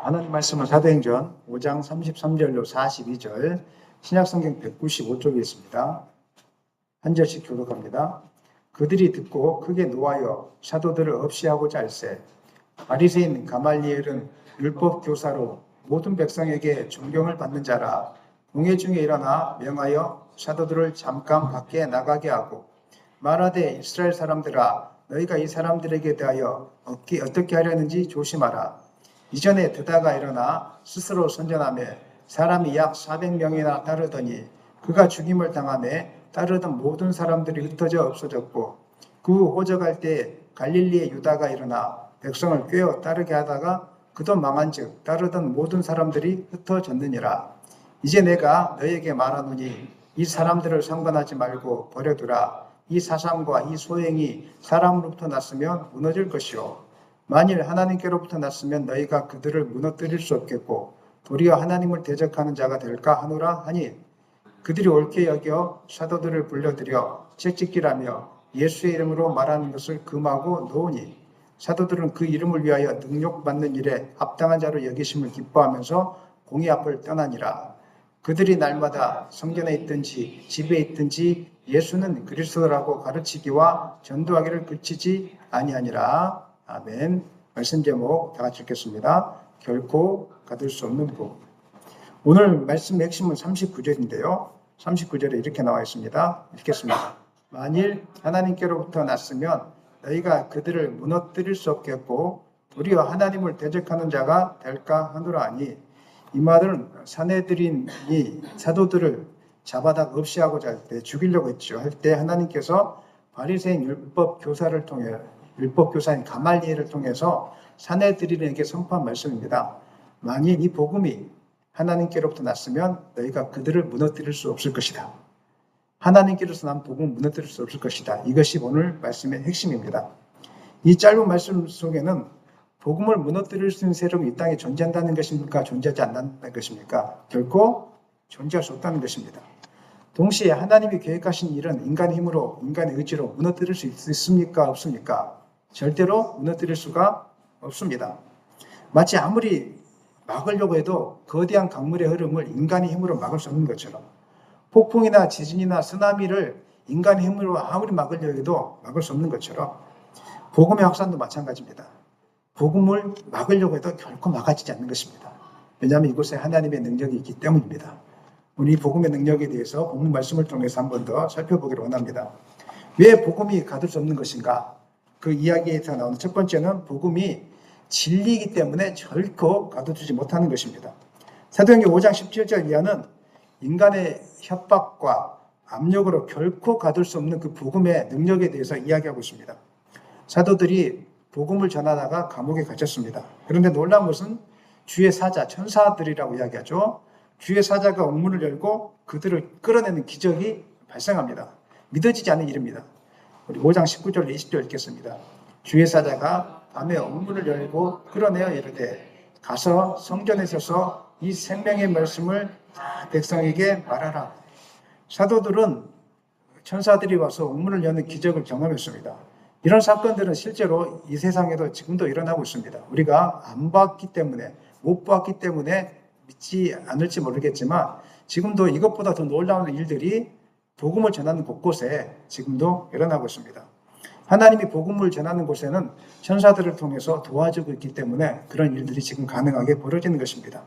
하나님 말씀은 사도행전 5장 33절로 42절, 신약성경 195쪽에 있습니다. 한 절씩 교독합니다. 그들이 듣고 크게 노하여 사도들을 없이하고자 할세 바리새인 가말리엘은 율법 교사로 모든 백성에게 존경을 받는 자라. 공회 중에 일어나 명하여 사도들을 잠깐 밖에 나가게 하고 말하되 이스라엘 사람들아 너희가 이 사람들에게 대하여 어떻게 하려는지 조심하라. 이전에 드다가 일어나 스스로 선전하며 사람이 약 400명이나 따르더니 그가 죽임을 당하며 따르던 모든 사람들이 흩어져 없어졌고 그 후 호적할 때 갈릴리의 유다가 일어나 백성을 꿰어 따르게 하다가 그도 망한즉 따르던 모든 사람들이 흩어졌느니라. 이제 내가 너희에게 말하노니 이 사람들을 상관하지 말고 버려두라. 이 사상과 이 소행이 사람으로부터 났으면 무너질 것이요 만일 하나님께로부터 났으면 너희가 그들을 무너뜨릴 수 없겠고 도리어 하나님을 대적하는 자가 될까 하노라 하니 그들이 옳게 여겨 사도들을 불러들여 채찍질하며 예수의 이름으로 말하는 것을 금하고 놓으니 사도들은 그 이름을 위하여 능욕받는 일에 합당한 자로 여기심을 기뻐하면서 공의 앞을 떠나니라. 그들이 날마다 성전에 있든지 집에 있든지 예수는 그리스도라고 가르치기와 전도하기를 그치지 아니하니라. 아멘. 말씀 제목 다 같이 읽겠습니다. 결코 가둘 수 없는 복. 오늘 말씀 핵심은 39절인데요. 39절에 이렇게 나와 있습니다. 읽겠습니다. 만일 하나님께로부터 났으면 너희가 그들을 무너뜨릴 수 없겠고 도리어 하나님을 대적하는 자가 될까 하노라 하니 이 말은 사내들인이 사도들을 잡아다 없이하고자 할 때 죽이려고 했죠. 할 때 하나님께서 바리새인 율법 교사인 가말리엘을 통해서 사내들인에게 선포한 말씀입니다. 만일 이 복음이 하나님께로부터 났으면 너희가 그들을 무너뜨릴 수 없을 것이다. 하나님께로서 난 복음을 무너뜨릴 수 없을 것이다. 이것이 오늘 말씀의 핵심입니다. 이 짧은 말씀 속에는 복음을 무너뜨릴 수 있는 세력이 이 땅에 존재한다는 것입니까? 존재하지 않는다는 것입니까? 결코 존재할 수 없다는 것입니다. 동시에 하나님이 계획하신 일은 인간의 힘으로, 인간의 의지로 무너뜨릴 수 있습니까? 없습니까? 절대로 무너뜨릴 수가 없습니다. 마치 아무리 막으려고 해도 거대한 강물의 흐름을 인간의 힘으로 막을 수 없는 것처럼 폭풍이나 지진이나 쓰나미를 인간의 힘으로 아무리 막으려고 해도 막을 수 없는 것처럼 복음의 확산도 마찬가지입니다. 복음을 막으려고 해도 결코 막아지지 않는 것입니다. 왜냐하면 이곳에 하나님의 능력이 있기 때문입니다. 우리 복음의 능력에 대해서 본문 말씀을 통해서 한 번 더 살펴보기를 원합니다. 왜 복음이 가둘 수 없는 것인가? 그 이야기에서 나오는 첫 번째는 복음이 진리이기 때문에 결코 가둬두지 못하는 것입니다. 사도행전 5장 17절 이하는 인간의 협박과 압력으로 결코 가둘 수 없는 그 복음의 능력에 대해서 이야기하고 있습니다. 사도들이 복음을 전하다가 감옥에 갇혔습니다. 그런데 놀라운 것은 주의 사자, 천사들이라고 이야기하죠. 주의 사자가 옥문을 열고 그들을 끌어내는 기적이 발생합니다. 믿어지지 않는 일입니다. 우리 5장 19절 20절 읽겠습니다. 주의 사자가 밤에 옥문을 열고 끌어내어 이르되 가서 성전에 서서 이 생명의 말씀을 다 백성에게 말하라. 사도들은 천사들이 와서 옥문을 여는 기적을 경험했습니다. 이런 사건들은 실제로 이 세상에도 지금도 일어나고 있습니다. 우리가 안 봤기 때문에, 못 봤기 때문에 믿지 않을지 모르겠지만 지금도 이것보다 더 놀라운 일들이 복음을 전하는 곳곳에 지금도 일어나고 있습니다. 하나님이 복음을 전하는 곳에는 천사들을 통해서 도와주고 있기 때문에 그런 일들이 지금 가능하게 벌어지는 것입니다.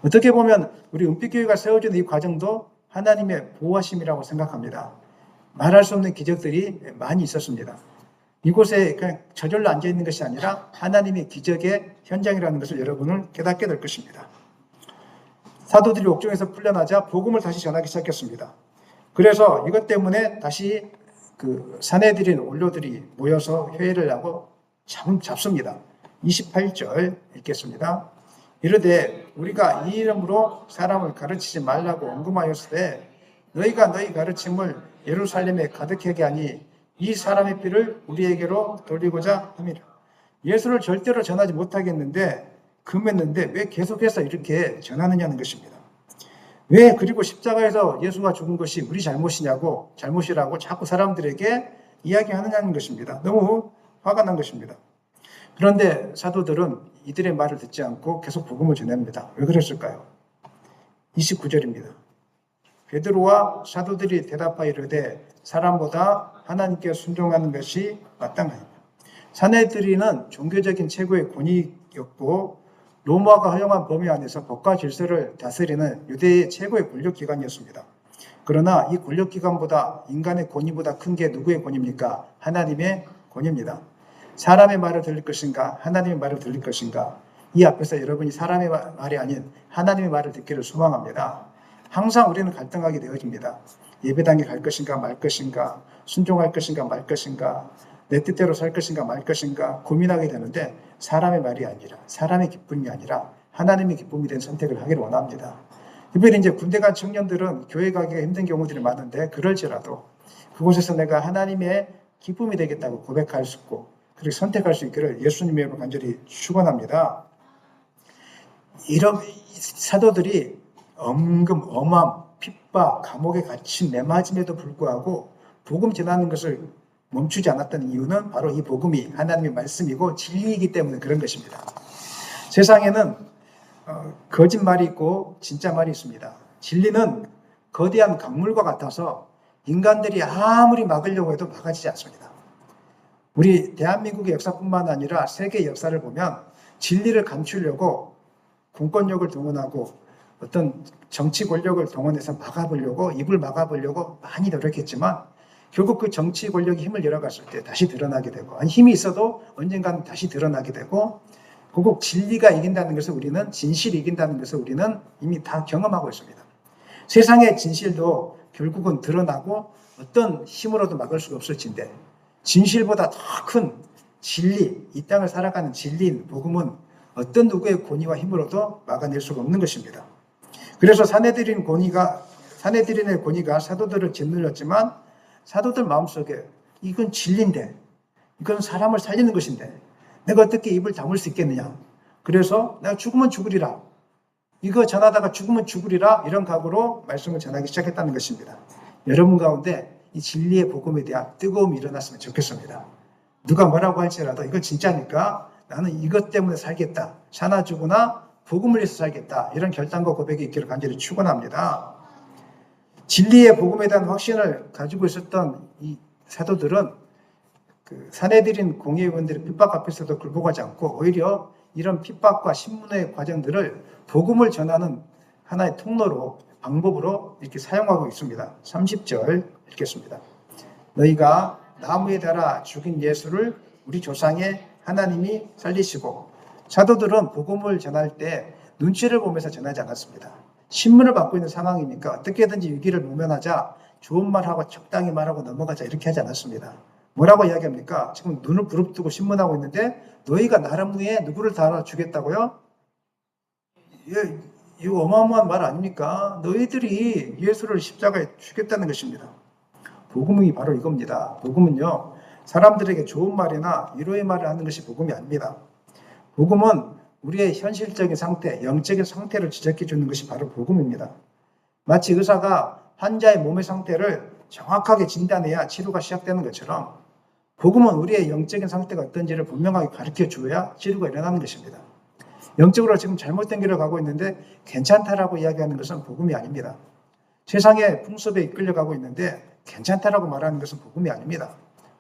어떻게 보면 우리 은빛교회가 세워지는 이 과정도 하나님의 보호하심이라고 생각합니다. 말할 수 없는 기적들이 많이 있었습니다. 이곳에 그냥 저절로 앉아있는 것이 아니라 하나님의 기적의 현장이라는 것을 여러분은 깨닫게 될 것입니다. 사도들이 옥중에서 풀려나자 복음을 다시 전하기 시작했습니다. 그래서 이것 때문에 다시 그 사내들인 원로들이 모여서 회의를 하고 잡습니다. 28절 읽겠습니다. 이르되 우리가 이 이름으로 사람을 가르치지 말라고 언급하였을 때 너희가 너희 가르침을 예루살렘에 가득하게 하니 이 사람의 피를 우리에게로 돌리고자 함이라. 예수를 절대로 전하지 못하겠는데 금했는데 왜 계속해서 이렇게 전하느냐는 것입니다. 왜 그리고 십자가에서 예수가 죽은 것이 우리 잘못이라고 자꾸 사람들에게 이야기하느냐는 것입니다. 너무 화가 난 것입니다. 그런데 사도들은 이들의 말을 듣지 않고 계속 복음을 전합니다. 왜 그랬을까요? 29절입니다. 베드로와 사도들이 대답하여 이르되 사람보다 하나님께 순종하는 것이 마땅하니라. 사내들이는 종교적인 최고의 권위였고 로마가 허용한 범위 안에서 법과 질서를 다스리는 유대의 최고의 권력기관이었습니다. 그러나 이 권력기관보다 인간의 권위보다 큰 게 누구의 권위입니까? 하나님의 권위입니다. 사람의 말을 들을 것인가? 하나님의 말을 들을 것인가? 이 앞에서 여러분이 사람의 말이 아닌 하나님의 말을 듣기를 소망합니다. 항상 우리는 갈등하게 되어집니다. 예배당에 갈 것인가 말 것인가? 순종할 것인가 말 것인가? 내 뜻대로 살 것인가 말 것인가? 고민하게 되는데 사람의 말이 아니라 사람의 기쁨이 아니라 하나님의 기쁨이 된 선택을 하기를 원합니다. 특별히 이제 군대 간 청년들은 교회 가기가 힘든 경우들이 많은데 그럴지라도 그곳에서 내가 하나님의 기쁨이 되겠다고 고백할 수 있고 그렇게 선택할 수 있기를 예수님의 이름으로 간절히 축원합니다. 이런 사도들이 엄함, 핍박, 감옥에 갇힌 매맞음에도 불구하고 복음 전하는 것을 멈추지 않았던 이유는 바로 이 복음이 하나님의 말씀이고 진리이기 때문에 그런 것입니다. 세상에는 거짓말이 있고 진짜 말이 있습니다. 진리는 거대한 강물과 같아서 인간들이 아무리 막으려고 해도 막아지지 않습니다. 우리 대한민국의 역사뿐만 아니라 세계 역사를 보면 진리를 감추려고 공권력을 동원하고 어떤 정치 권력을 동원해서 막아보려고 입을 막아보려고 많이 노력했지만 결국 그 정치 권력이 힘을 잃어갔을 때 다시 드러나게 되고 아니 힘이 있어도 언젠가는 다시 드러나게 되고 결국 진리가 이긴다는 것을 우리는 진실이 이긴다는 것을 우리는 이미 다 경험하고 있습니다. 세상의 진실도 결국은 드러나고 어떤 힘으로도 막을 수가 없을진데 진실보다 더 큰 진리, 이 땅을 살아가는 진리인 복음은 어떤 누구의 권위와 힘으로도 막아낼 수가 없는 것입니다. 그래서 사내들인의 권위가 사도들을 짓눌렸지만 사도들 마음속에 이건 진리인데 이건 사람을 살리는 것인데 내가 어떻게 입을 다물 수 있겠느냐. 그래서 내가 죽으면 죽으리라. 이거 전하다가 죽으면 죽으리라. 이런 각오로 말씀을 전하기 시작했다는 것입니다. 여러분 가운데 이 진리의 복음에 대한 뜨거움이 일어났으면 좋겠습니다. 누가 뭐라고 할지라도 이건 진짜니까 나는 이것 때문에 살겠다. 사나 죽으나 복음을 위해서 살겠다. 이런 결단과 고백이 있기를 간절히 축원합니다. 진리의 복음에 대한 확신을 가지고 있었던 이 사도들은 그 사내들인 공회의원들의 핍박 앞에서도 굴복하지 않고 오히려 이런 핍박과 신문의 과정들을 복음을 전하는 하나의 통로로 방법으로 이렇게 사용하고 있습니다. 30절 읽겠습니다. 너희가 나무에 달아 죽인 예수를 우리 조상의 하나님이 살리시고 사도들은 복음을 전할 때 눈치를 보면서 전하지 않았습니다. 신문을 받고 있는 상황이니까 어떻게든지 위기를 모면하자 좋은 말하고 적당히 말하고 넘어가자 이렇게 하지 않았습니다. 뭐라고 이야기합니까? 지금 눈을 부릅뜨고 신문하고 있는데 너희가 나름 위에 누구를 달아 주겠다고요? 이거 어마어마한 말 아닙니까? 너희들이 예수를 십자가에 죽였다는 것입니다. 복음이 바로 이겁니다. 복음은요, 사람들에게 좋은 말이나 위로의 말을 하는 것이 복음이 아닙니다. 복음은 우리의 현실적인 상태, 영적인 상태를 지적해 주는 것이 바로 복음입니다. 마치 의사가 환자의 몸의 상태를 정확하게 진단해야 치료가 시작되는 것처럼 복음은 우리의 영적인 상태가 어떤지를 분명하게 가르쳐 주어야 치료가 일어나는 것입니다. 영적으로 지금 잘못된 길을 가고 있는데 괜찮다라고 이야기하는 것은 복음이 아닙니다. 세상의 풍습에 이끌려가고 있는데 괜찮다라고 말하는 것은 복음이 아닙니다.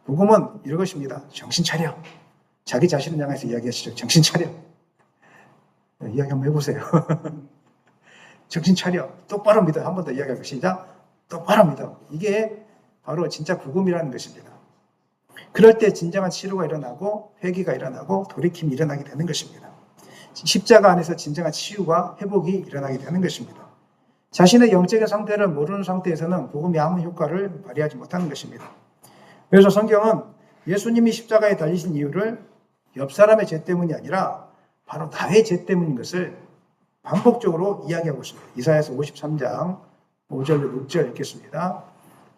복음은 이것입니다. 정신 차려. 자기 자신을 향해서 이야기하시죠. 정신 차려. 이야기 한번 해보세요. 정신 차려. 똑바로 믿어. 한 번 더 이야기하고 시작. 똑바로 믿어. 이게 바로 진짜 복음이라는 것입니다. 그럴 때 진정한 치료가 일어나고 회개가 일어나고 돌이킴이 일어나게 되는 것입니다. 십자가 안에서 진정한 치유와 회복이 일어나게 되는 것입니다. 자신의 영적인 상태를 모르는 상태에서는 복음이 아무 효과를 발휘하지 못하는 것입니다. 그래서 성경은 예수님이 십자가에 달리신 이유를 옆 사람의 죄 때문이 아니라 바로 나의 죄 때문인 것을 반복적으로 이야기하고 있습니다. 이사야서 53장 5절로 6절 읽겠습니다.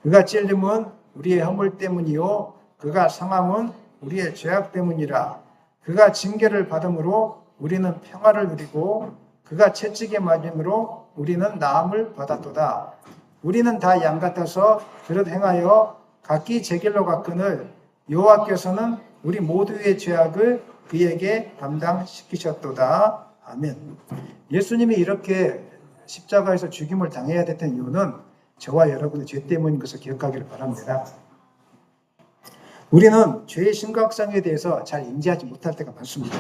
그가 찔림은 우리의 허물 때문이요 그가 상함은 우리의 죄악 때문이라. 그가 징계를 받음으로 우리는 평화를 누리고 그가 채찍에 맞음으로 우리는 나음을 받았도다. 우리는 다 양 같아서 그릇 행하여 각기 제 길로 갔거늘 여호와께서는 우리 모두의 죄악을 그에게 담당시키셨도다. 아멘. 예수님이 이렇게 십자가에서 죽임을 당해야 됐던 이유는 저와 여러분의 죄 때문인 것을 기억하기를 바랍니다. 우리는 죄의 심각성에 대해서 잘 인지하지 못할 때가 많습니다.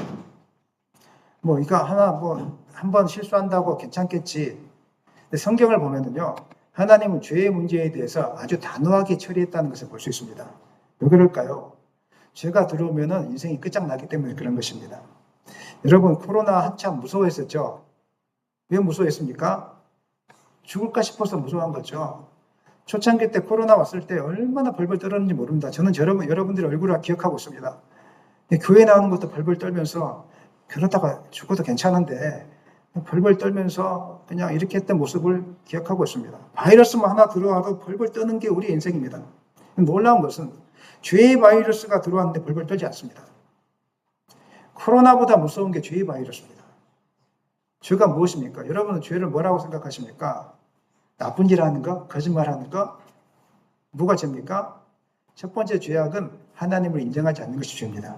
이거 하나 한 번 실수한다고 괜찮겠지. 근데 성경을 보면은요, 하나님은 죄의 문제에 대해서 아주 단호하게 처리했다는 것을 볼 수 있습니다. 왜 그럴까요? 죄가 들어오면은 인생이 끝장나기 때문에 그런 것입니다. 여러분, 코로나 한참 무서워했었죠? 왜 무서워했습니까? 죽을까 싶어서 무서워한 거죠. 초창기 때 코로나 왔을 때 얼마나 벌벌 떨었는지 모릅니다. 저는 여러분들의 얼굴을 기억하고 있습니다. 교회 나오는 것도 벌벌 떨면서 그러다가 죽어도 괜찮은데 벌벌 떨면서 그냥 이렇게 했던 모습을 기억하고 있습니다. 바이러스만 하나 들어와도 벌벌 떠는 게 우리 인생입니다. 놀라운 것은 죄의 바이러스가 들어왔는데 벌벌 떨지 않습니다. 코로나보다 무서운 게 죄의 바이러스입니다. 죄가 무엇입니까? 여러분은 죄를 뭐라고 생각하십니까? 나쁜 일 하는 거? 거짓말 하는 거? 뭐가 죄입니까? 첫 번째 죄악은 하나님을 인정하지 않는 것이 죄입니다.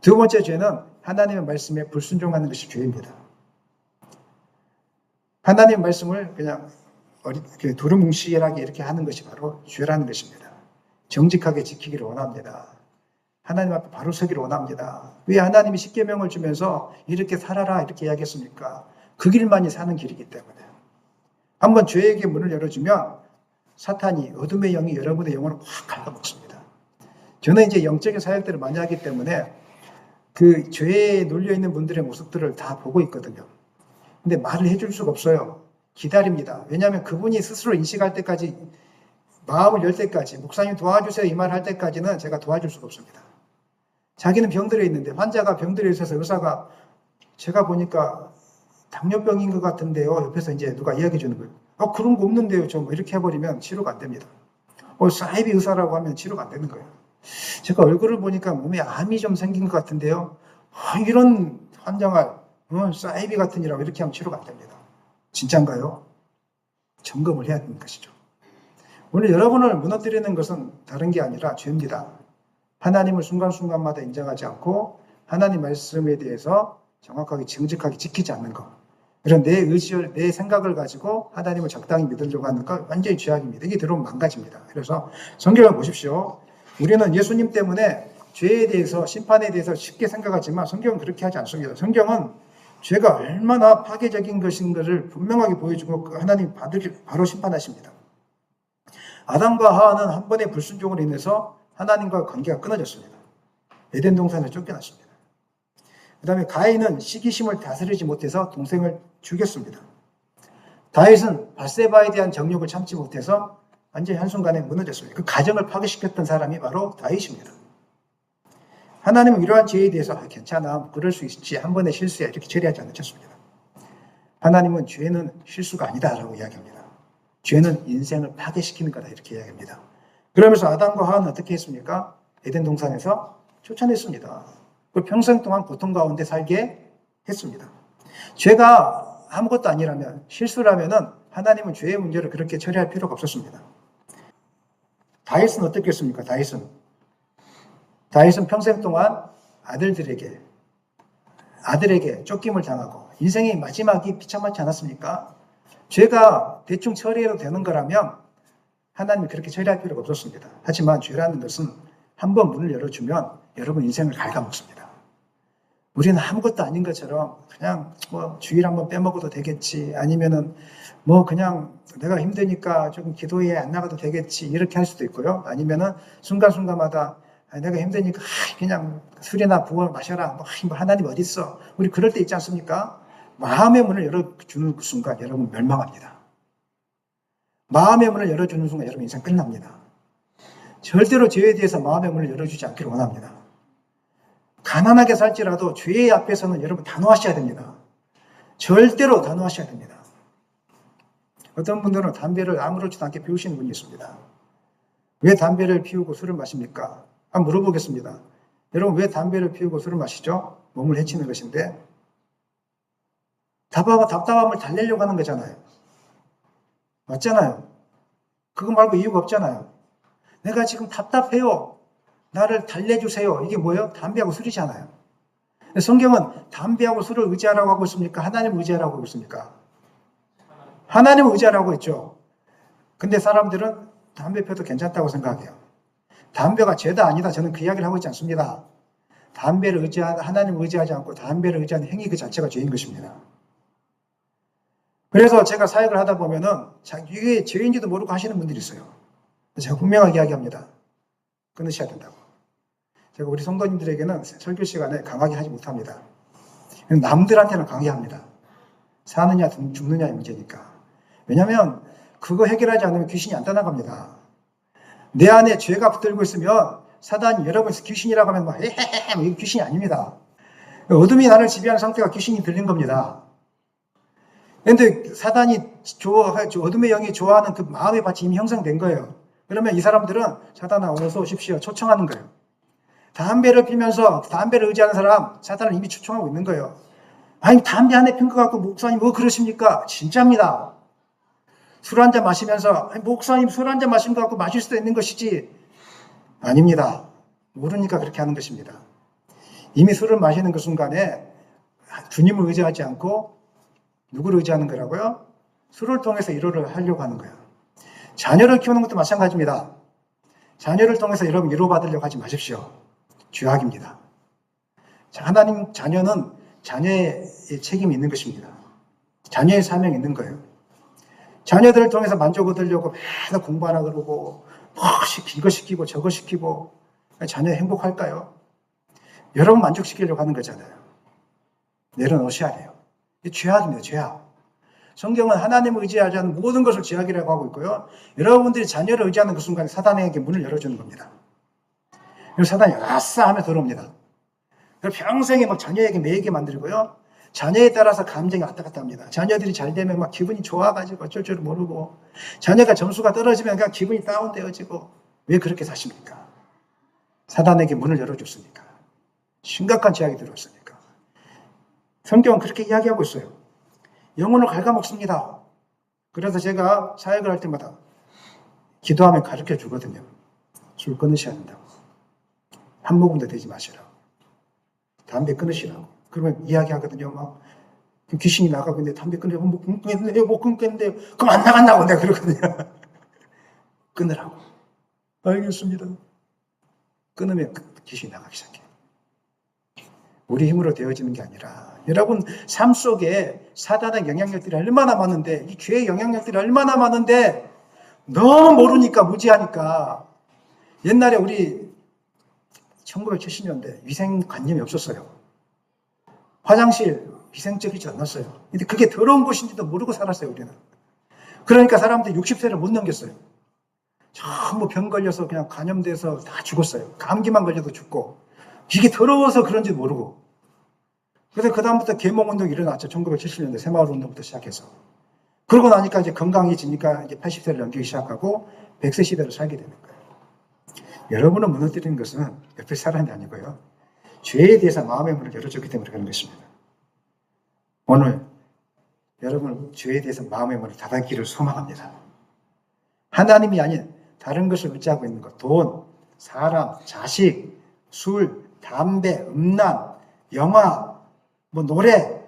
두 번째 죄는 하나님의 말씀에 불순종하는 것이 죄입니다. 하나님의 말씀을 그냥 두루뭉실하게 이렇게 하는 것이 바로 죄라는 것입니다. 정직하게 지키기를 원합니다. 하나님 앞에 바로 서기를 원합니다. 왜 하나님이 십계명을 주면서 이렇게 살아라 이렇게 이야기했습니까? 그 길만이 사는 길이기 때문에. 한번 죄에게 문을 열어주면 사탄이 어둠의 영이 여러분의 영혼을 확 갉아먹습니다. 저는 이제 영적인 사역들을 많이 하기 때문에 그 죄에 눌려있는 분들의 모습들을 다 보고 있거든요. 근데 말을 해줄 수가 없어요. 기다립니다. 왜냐하면 그분이 스스로 인식할 때까지, 마음을 열 때까지, 목사님 도와주세요 이 말 할 때까지는 제가 도와줄 수가 없습니다. 자기는 병들어 있는데, 환자가 병들어 있어서 의사가 제가 보니까 당뇨병인 것 같은데요. 옆에서 이제 누가 이야기해 주는 거예요. 그런 거 없는데요. 좀 이렇게 해버리면 치료가 안 됩니다. 사이비 의사라고 하면 치료가 안 되는 거예요. 제가 얼굴을 보니까 몸에 암이 좀 생긴 것 같은데요. 이런 환장할 사이비 같은 이라고 이렇게 하면 치료가 안 됩니다. 진짠가요? 점검을 해야 되는 것이죠. 오늘 여러분을 무너뜨리는 것은 다른 게 아니라 죄입니다. 하나님을 순간순간마다 인정하지 않고 하나님 말씀에 대해서 정확하게 정직하게 지키지 않는 것. 이런 내 의지를, 내 생각을 가지고 하나님을 적당히 믿으려고 하는 것 완전히 죄악입니다. 이게 들어오면 망가집니다. 그래서 성경을 보십시오. 우리는 예수님 때문에 죄에 대해서, 심판에 대해서 쉽게 생각하지만 성경은 그렇게 하지 않습니다. 성경은 죄가 얼마나 파괴적인 것인 것을 분명하게 보여주고 하나님 바로 심판하십니다. 아담과 하와는 한 번의 불순종으로 인해서 하나님과 관계가 끊어졌습니다. 에덴 동산에 쫓겨났습니다. 그 다음에 가인은 시기심을 다스리지 못해서 동생을 죽였습니다. 다윗은 밧세바에 대한 정욕을 참지 못해서 완전히 한순간에 무너졌습니다. 그 가정을 파괴시켰던 사람이 바로 다윗입니다. 하나님은 이러한 죄에 대해서 괜찮아, 그럴 수 있지, 한 번의 실수야 이렇게 처리하지 않으셨습니다. 하나님은 죄는 실수가 아니다라고 이야기합니다. 죄는 인생을 파괴시키는 거다 이렇게 이야기합니다. 그러면서 아담과 하와는 어떻게 했습니까? 에덴 동산에서 쫓아냈습니다. 평생 동안 고통 가운데 살게 했습니다. 죄가 아무것도 아니라면, 실수라면은 하나님은 죄의 문제를 그렇게 처리할 필요가 없었습니다. 다윗은 어떻게 했습니까? 다윗은 평생 동안 아들에게 쫓김을 당하고 인생의 마지막이 비참하지 않았습니까? 죄가 대충 처리해도 되는 거라면 하나님이 그렇게 처리할 필요가 없었습니다. 하지만 죄라는 것은 한번 문을 열어주면 여러분 인생을 갉아먹습니다. 우리는 아무것도 아닌 것처럼 그냥 주일 한번 빼먹어도 되겠지, 아니면은 그냥 내가 힘드니까 조금 기도회에 안 나가도 되겠지 이렇게 할 수도 있고요. 아니면은 순간순간마다 내가 힘드니까 그냥 술이나 부어 마셔라. 하나님 어디 있어? 우리 그럴 때 있지 않습니까? 마음의 문을 열어주는 그 순간 여러분 멸망합니다. 마음의 문을 열어주는 순간 여러분 인생 끝납니다. 절대로 죄에 대해서 마음의 문을 열어주지 않기를 원합니다. 가난하게 살지라도 죄의 앞에서는 여러분 단호하셔야 됩니다. 절대로 단호하셔야 됩니다. 어떤 분들은 담배를 아무렇지도 않게 피우시는 분이 있습니다. 왜 담배를 피우고 술을 마십니까? 한번 물어보겠습니다. 여러분 왜 담배를 피우고 술을 마시죠? 몸을 해치는 것인데 답답함을 달래려고 하는 거잖아요. 맞잖아요. 그거 말고 이유가 없잖아요. 내가 지금 답답해요. 나를 달래주세요. 이게 뭐예요? 담배하고 술이잖아요. 성경은 담배하고 술을 의지하라고 하고 있습니까? 하나님을 의지하라고 하고 있습니까? 하나님을 의지하라고 했죠. 근데 사람들은 담배 펴도 괜찮다고 생각해요. 담배가 죄다 아니다. 저는 그 이야기를 하고 있지 않습니다. 담배를 하나님을 의지하지 않고 담배를 의지하는 행위 그 자체가 죄인 것입니다. 그래서 제가 사역을 하다 보면은 이게 죄인지도 모르고 하시는 분들이 있어요. 제가 분명하게 이야기합니다. 끊으셔야 된다고. 제가 우리 성도님들에게는 설교 시간에 강하게 하지 못합니다. 남들한테는 강요합니다. 사느냐 죽느냐의 문제니까. 왜냐하면 그거 해결하지 않으면 귀신이 안 떠나갑니다. 내 안에 죄가 붙들고 있으면 사단이 여러분에서 귀신이라고 하면 막 에헤헤 이거 귀신이 아닙니다. 어둠이 나를 지배하는 상태가 귀신이 들린 겁니다. 그런데 사단이 어둠의 영이 좋아하는 그 마음의 밭이 이미 형성된 거예요. 그러면 이 사람들은 사단아 어서 오십시오 초청하는 거예요. 담배를 피면서 담배를 의지하는 사람 사단을 이미 초청하고 있는 거예요. 아니 담배 한 대 핀 것 같고 목사님 뭐 그러십니까? 진짜입니다. 술 한 잔 마시면서 아니, 목사님 술 한 잔 마신 것 같고 마실 수도 있는 것이지. 아닙니다. 모르니까 그렇게 하는 것입니다. 이미 술을 마시는 그 순간에 주님을 의지하지 않고 누구를 의지하는 거라고요? 술을 통해서 위로를 하려고 하는 거예요. 자녀를 키우는 것도 마찬가지입니다. 자녀를 통해서 여러분 위로받으려고 하지 마십시오. 죄악입니다. 하나님 자녀는 자녀의 책임이 있는 것입니다. 자녀의 사명이 있는 거예요. 자녀들을 통해서 만족 얻으려고 맨날 공부하라 그러고 이거 시키고 저거 시키고 자녀 행복할까요? 여러분 만족시키려고 하는 거잖아요. 내려놓으셔야 돼요. 이 죄악입니다. 죄악. 성경은 하나님을 의지하지 않는 모든 것을 죄악이라고 하고 있고요. 여러분들이 자녀를 의지하는 그 순간에 사단에게 문을 열어주는 겁니다. 그래서 사단이 아싸 하며 들어옵니다. 그래서 평생에 막 자녀에게 매이게 만들고요. 자녀에 따라서 감정이 왔다 갔다 합니다. 자녀들이 잘 되면 막 기분이 좋아가지고 어쩔 줄 모르고 자녀가 점수가 떨어지면 그냥 기분이 다운되어지고 왜 그렇게 사십니까? 사단에게 문을 열어줬으니까. 심각한 죄악이 들어왔으니까. 성경은 그렇게 이야기하고 있어요. 영혼을 갉아먹습니다. 그래서 제가 사역을 할 때마다 기도하면 가르쳐 주거든요. 술 끊으셔야 된다고. 한 모금도 되지 마시라고. 담배 끊으시라고. 그러면 이야기하거든요. 막 귀신이 나가고 근데 담배 끊으려고 못 끊겠는데요. 그럼 안 나간다고 내가 그러거든요. 끊으라고. 알겠습니다. 끊으면 귀신이 나가기 시작해요. 우리 힘으로 되어지는 게 아니라 여러분 삶 속에 사단의 영향력들이 얼마나 많은데 이 죄의 영향력들이 얼마나 많은데 너무 모르니까 무지하니까 옛날에 우리 1970년대 위생관념이 없었어요. 화장실 위생적이지 않았어요. 근데 그게 더러운 곳인지도 모르고 살았어요, 우리는. 그러니까 사람들이 60세를 못 넘겼어요. 전부 병 걸려서 그냥 감염돼서 다 죽었어요. 감기만 걸려도 죽고. 이게 더러워서 그런지 모르고. 그래서 그다음부터 계몽운동이 일어났죠. 1970년대 새마을운동부터 시작해서. 그러고 나니까 이제 건강해지니까 이제 80세를 넘기기 시작하고 100세 시대를 살게 되는 거예요. 여러분을 무너뜨리는 것은 옆에 사람이 아니고요. 죄에 대해서 마음의 문을 열어줬기 때문에 그런 것입니다. 오늘 여러분 죄에 대해서 마음의 문을 닫았기를 소망합니다. 하나님이 아닌 다른 것을 의지하고 있는 것, 돈, 사람, 자식, 술, 담배, 음란, 영화, 노래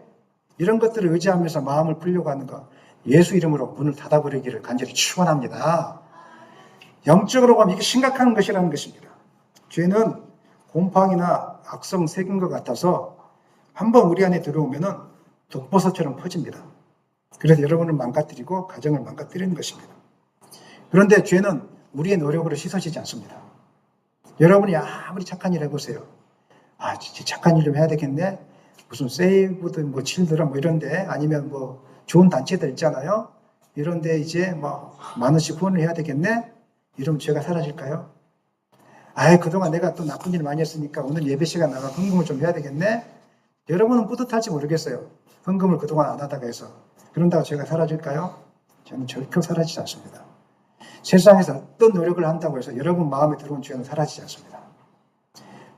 이런 것들을 의지하면서 마음을 풀려고 하는 것, 예수 이름으로 문을 닫아버리기를 간절히 축원합니다. 영적으로 보면 이게 심각한 것이라는 것입니다. 죄는 곰팡이나 악성 색인 것 같아서 한번 우리 안에 들어오면은 독버섯처럼 퍼집니다. 그래서 여러분을 망가뜨리고 가정을 망가뜨리는 것입니다. 그런데 죄는 우리의 노력으로 씻어지지 않습니다. 여러분이 아무리 착한 일 해보세요. 아, 진짜 착한 일 좀 해야 되겠네. 무슨 세이브든 칠드런 이런데 아니면 좋은 단체들 있잖아요. 이런데 이제 10,000원씩 후원을 해야 되겠네. 이러면 죄가 사라질까요? 아이, 그동안 내가 또 나쁜 일 많이 했으니까 오늘 예배 시간 나가 헌금을 좀 해야 되겠네. 여러분은 뿌듯할지 모르겠어요. 헌금을 그동안 안 하다가 해서. 그런다고 죄가 사라질까요? 저는 절대 사라지지 않습니다. 세상에서 어떤 노력을 한다고 해서 여러분 마음에 들어온 죄는 사라지지 않습니다.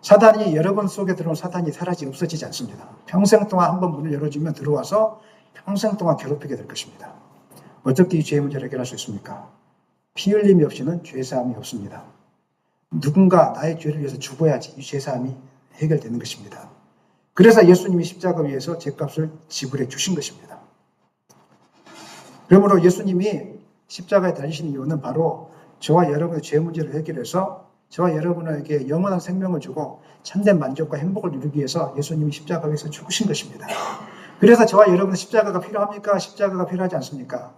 사단이 여러분 속에 들어온 사단이 없어지지 않습니다. 평생 동안 한번 문을 열어주면 들어와서 평생 동안 괴롭히게 될 것입니다. 어떻게 이 죄의 문제를 해결할 수 있습니까? 피 흘림이 없이는 죄사함이 없습니다. 누군가 나의 죄를 위해서 죽어야지 이 죄사함이 해결되는 것입니다. 그래서 예수님이 십자가 위에서 죄값을 지불해 주신 것입니다. 그러므로 예수님이 십자가에 달리신 이유는 바로 저와 여러분의 죄 문제를 해결해서 저와 여러분에게 영원한 생명을 주고 참된 만족과 행복을 누리기 위해서 예수님이 십자가 위에서 죽으신 것입니다. 그래서 저와 여러분의 십자가가 필요합니까? 십자가가 필요하지 않습니까?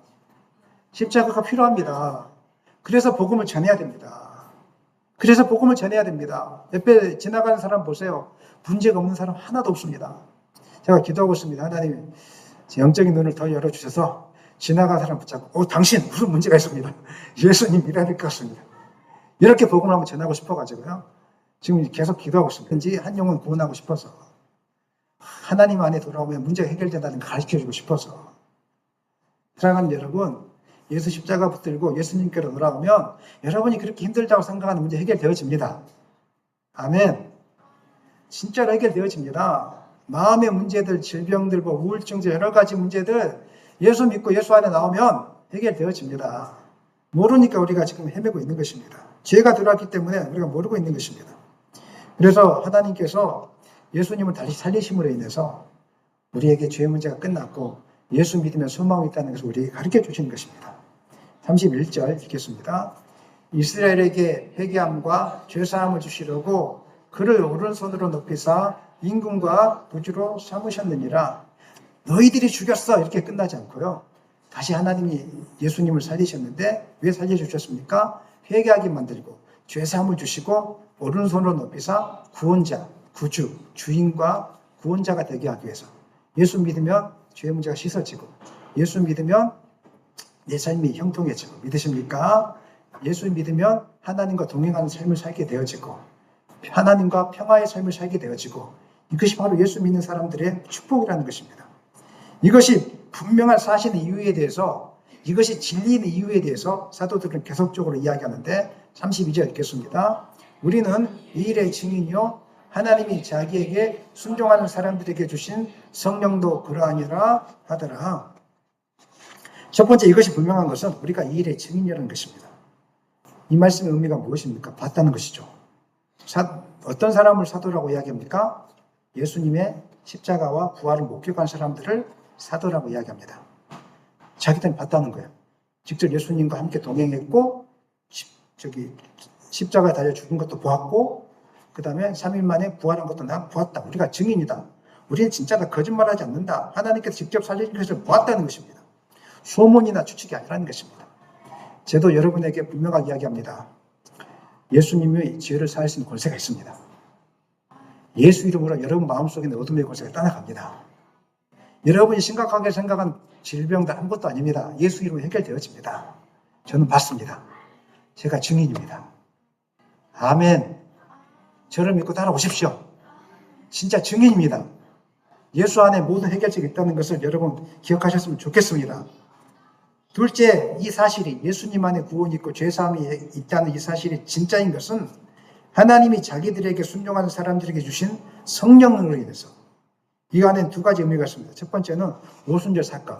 십자가가 필요합니다. 그래서 복음을 전해야 됩니다. 그래서 복음을 전해야 됩니다. 옆에 지나가는 사람 보세요. 문제가 없는 사람 하나도 없습니다. 제가 기도하고 있습니다. 하나님, 영적인 눈을 더 열어주셔서 지나가는 사람 붙잡고 당신 무슨 문제가 있습니다. 예수님 믿어야 될 것 같습니다. 이렇게 복음을 한번 전하고 싶어가지고요. 지금 계속 기도하고 있습니다. 한 영혼 구원하고 싶어서 하나님 안에 돌아오면 문제가 해결된다는 걸 가르쳐주고 싶어서. 사랑하는 여러분, 예수 십자가 붙들고 예수님께로 돌아오면 여러분이 그렇게 힘들다고 생각하는 문제 해결되어집니다. 아멘. 진짜로 해결되어집니다. 마음의 문제들, 질병들, 우울증, 여러 가지 문제들 예수 믿고 예수 안에 나오면 해결되어집니다. 모르니까 우리가 지금 헤매고 있는 것입니다. 죄가 들어왔기 때문에 우리가 모르고 있는 것입니다. 그래서 하나님께서 예수님을 다시 살리심으로 인해서 우리에게 죄의 문제가 끝났고 예수 믿으면 소망이 있다는 것을 우리에게 가르쳐 주시는 것입니다. 31절 읽겠습니다. 이스라엘에게 회개함과 죄사함을 주시려고 그를 오른손으로 높이사 임금과 부주로 삼으셨느니라. 너희들이 죽였어 이렇게 끝나지 않고요. 다시 하나님이 예수님을 살리셨는데 왜 살려주셨습니까? 회개하게 만들고 죄사함을 주시고 오른손으로 높이사 구원자, 구주, 주인과 구원자가 되게 하기 위해서. 예수 믿으면 죄의 문제가 씻어지고 예수 믿으면 내 삶이 형통해지고. 믿으십니까? 예수 믿으면 하나님과 동행하는 삶을 살게 되어지고 하나님과 평화의 삶을 살게 되어지고 이것이 바로 예수 믿는 사람들의 축복이라는 것입니다. 이것이 분명한 사실의 이유에 대해서 이것이 진리인 이유에 대해서 사도들은 계속적으로 이야기하는데 32절 읽겠습니다. 우리는 이 일의 증인이요 하나님이 자기에게 순종하는 사람들에게 주신 성령도 그러하니라 하더라. 첫 번째 이것이 분명한 것은 우리가 이 일의 증인이라는 것입니다. 이 말씀의 의미가 무엇입니까? 봤다는 것이죠. 어떤 사람을 사도라고 이야기합니까? 예수님의 십자가와 부활을 목격한 사람들을 사도라고 이야기합니다. 자기들은 봤다는 거예요. 직접 예수님과 함께 동행했고 십자가에 달려 죽은 것도 보았고 그 다음에 3일 만에 부활한 것도 난 보았다. 우리가 증인이다. 우리는 진짜다. 거짓말하지 않는다. 하나님께서 직접 살리신 것을 보았다는 것입니다. 소문이나 추측이 아니라는 것입니다. 저도 여러분에게 분명하게 이야기합니다. 예수님의 죄를 사할 수 있는 권세가 있습니다. 예수 이름으로 여러분 마음속에 있는 어둠의 권세가 떠나갑니다. 여러분이 심각하게 생각한 질병들 아무것도 아닙니다. 예수 이름으로 해결되어집니다. 저는 봤습니다. 제가 증인입니다. 아멘. 저를 믿고 따라오십시오. 진짜 증인입니다. 예수 안에 모든 해결책이 있다는 것을 여러분 기억하셨으면 좋겠습니다. 둘째, 이 사실이 예수님 안에 구원이 있고 죄사함이 있다는 이 사실이 진짜인 것은 하나님이 자기들에게 순종하는 사람들에게 주신 성령으로 인해서. 이 안에 두 가지 의미가 있습니다. 첫 번째는 오순절 사건.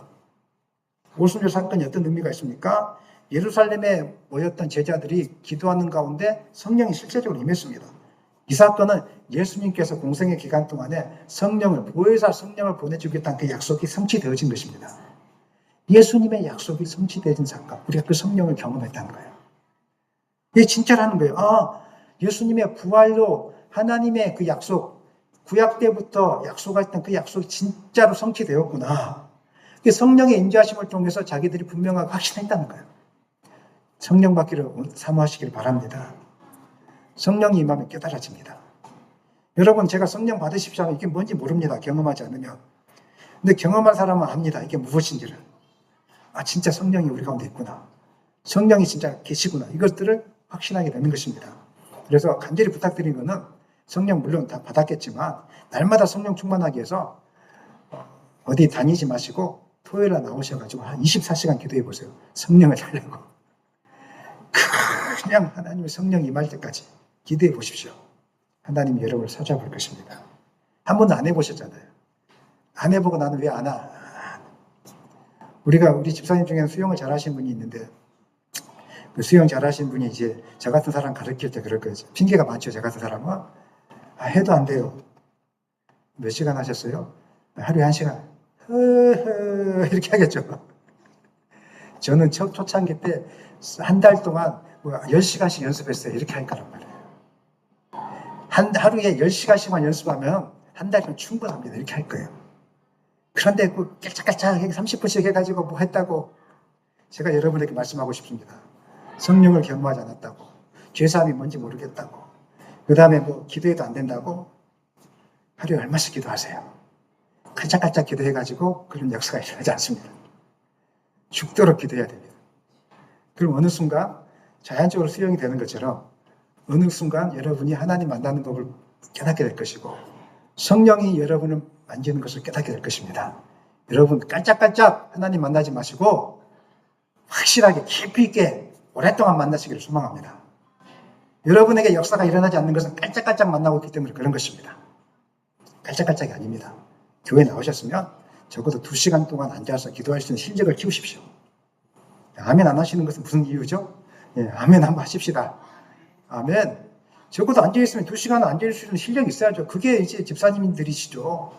오순절 사건이 어떤 의미가 있습니까? 예루살렘에 모였던 제자들이 기도하는 가운데 성령이 실제적으로 임했습니다. 이 사건은 예수님께서 공생의 기간 동안에 보혜사 성령을 보내주겠다는 그 약속이 성취되어진 것입니다. 예수님의 약속이 성취되어진 사건, 우리가 그 성령을 경험했다는 거예요. 이게 진짜라는 거예요. 예수님의 부활로 하나님의 그 약속, 구약 때부터 약속했던 그 약속이 진짜로 성취되었구나. 성령의 임재하심을 통해서 자기들이 분명하게 확신했다는 거예요. 성령 받기를 사모하시길 바랍니다. 성령이 임하면 깨달아집니다. 여러분, 제가 성령 받으십시오 하면 이게 뭔지 모릅니다. 경험하지 않으면. 근데 경험한 사람은 압니다. 이게 무엇인지를. 진짜 성령이 우리 가운데 있구나. 성령이 진짜 계시구나. 이것들을 확신하게 되는 것입니다. 그래서 간절히 부탁드리는 것은 성령 물론 다 받았겠지만 날마다 성령 충만하기 위해서 어디 다니지 마시고 토요일에 나오셔가지고 한 24시간 기도해 보세요. 성령을 달라고. 그냥 하나님의 성령이 임할 때까지 기도해 보십시오. 하나님이 여러분을 찾아볼 것입니다. 한 번도 안 해보셨잖아요. 안 해보고 나는 왜 안 하? 우리 집사님 중에는 수영을 잘 하시는 분이 있는데 그 수영 잘하신 분이 이제 저 같은 사람 가르칠 때 그럴 거예요. 핑계가 많죠. 저 같은 사람은. 해도 안 돼요. 몇 시간 하셨어요? 하루에 1시간. 이렇게 하겠죠. 저는 초창기 때 한 달 동안 10시간씩 연습했어요. 이렇게 할 거란 말이에요. 하루에 10시간씩만 연습하면 한 달이면 충분합니다. 이렇게 할 거예요. 그런데 그 깔짝깔짝 30분씩 해가지고 뭐 했다고 제가 여러분에게 말씀하고 싶습니다. 성령을 경험하지 않았다고, 죄사함이 뭔지 모르겠다고, 그 다음에 뭐 기도해도 안 된다고 하루에 얼마씩 기도하세요. 깔짝깔짝 기도해가지고 그런 역사가 일어나지 않습니다. 죽도록 기도해야 됩니다. 그럼 어느 순간 자연적으로 수용이 되는 것처럼 어느 순간 여러분이 하나님 만나는 법을 깨닫게 될 것이고 성령이 여러분을 만지는 것을 깨닫게 될 것입니다. 여러분 깔짝깔짝 하나님 만나지 마시고 확실하게 깊이 있게 오랫동안 만나시기를 소망합니다. 여러분에게 역사가 일어나지 않는 것은 깔짝깔짝 만나고 있기 때문에 그런 것입니다. 깔짝깔짝이 아닙니다. 교회 나오셨으면 적어도 2시간 동안 앉아서 기도할 수 있는 실력을 키우십시오. 아멘 안 하시는 것은 무슨 이유죠? 예, 아멘 한번 하십시다. 아멘. 적어도 앉아있으면 2시간은 앉아있을 수 있는 실력이 있어야죠. 그게 이제 집사님들이시죠.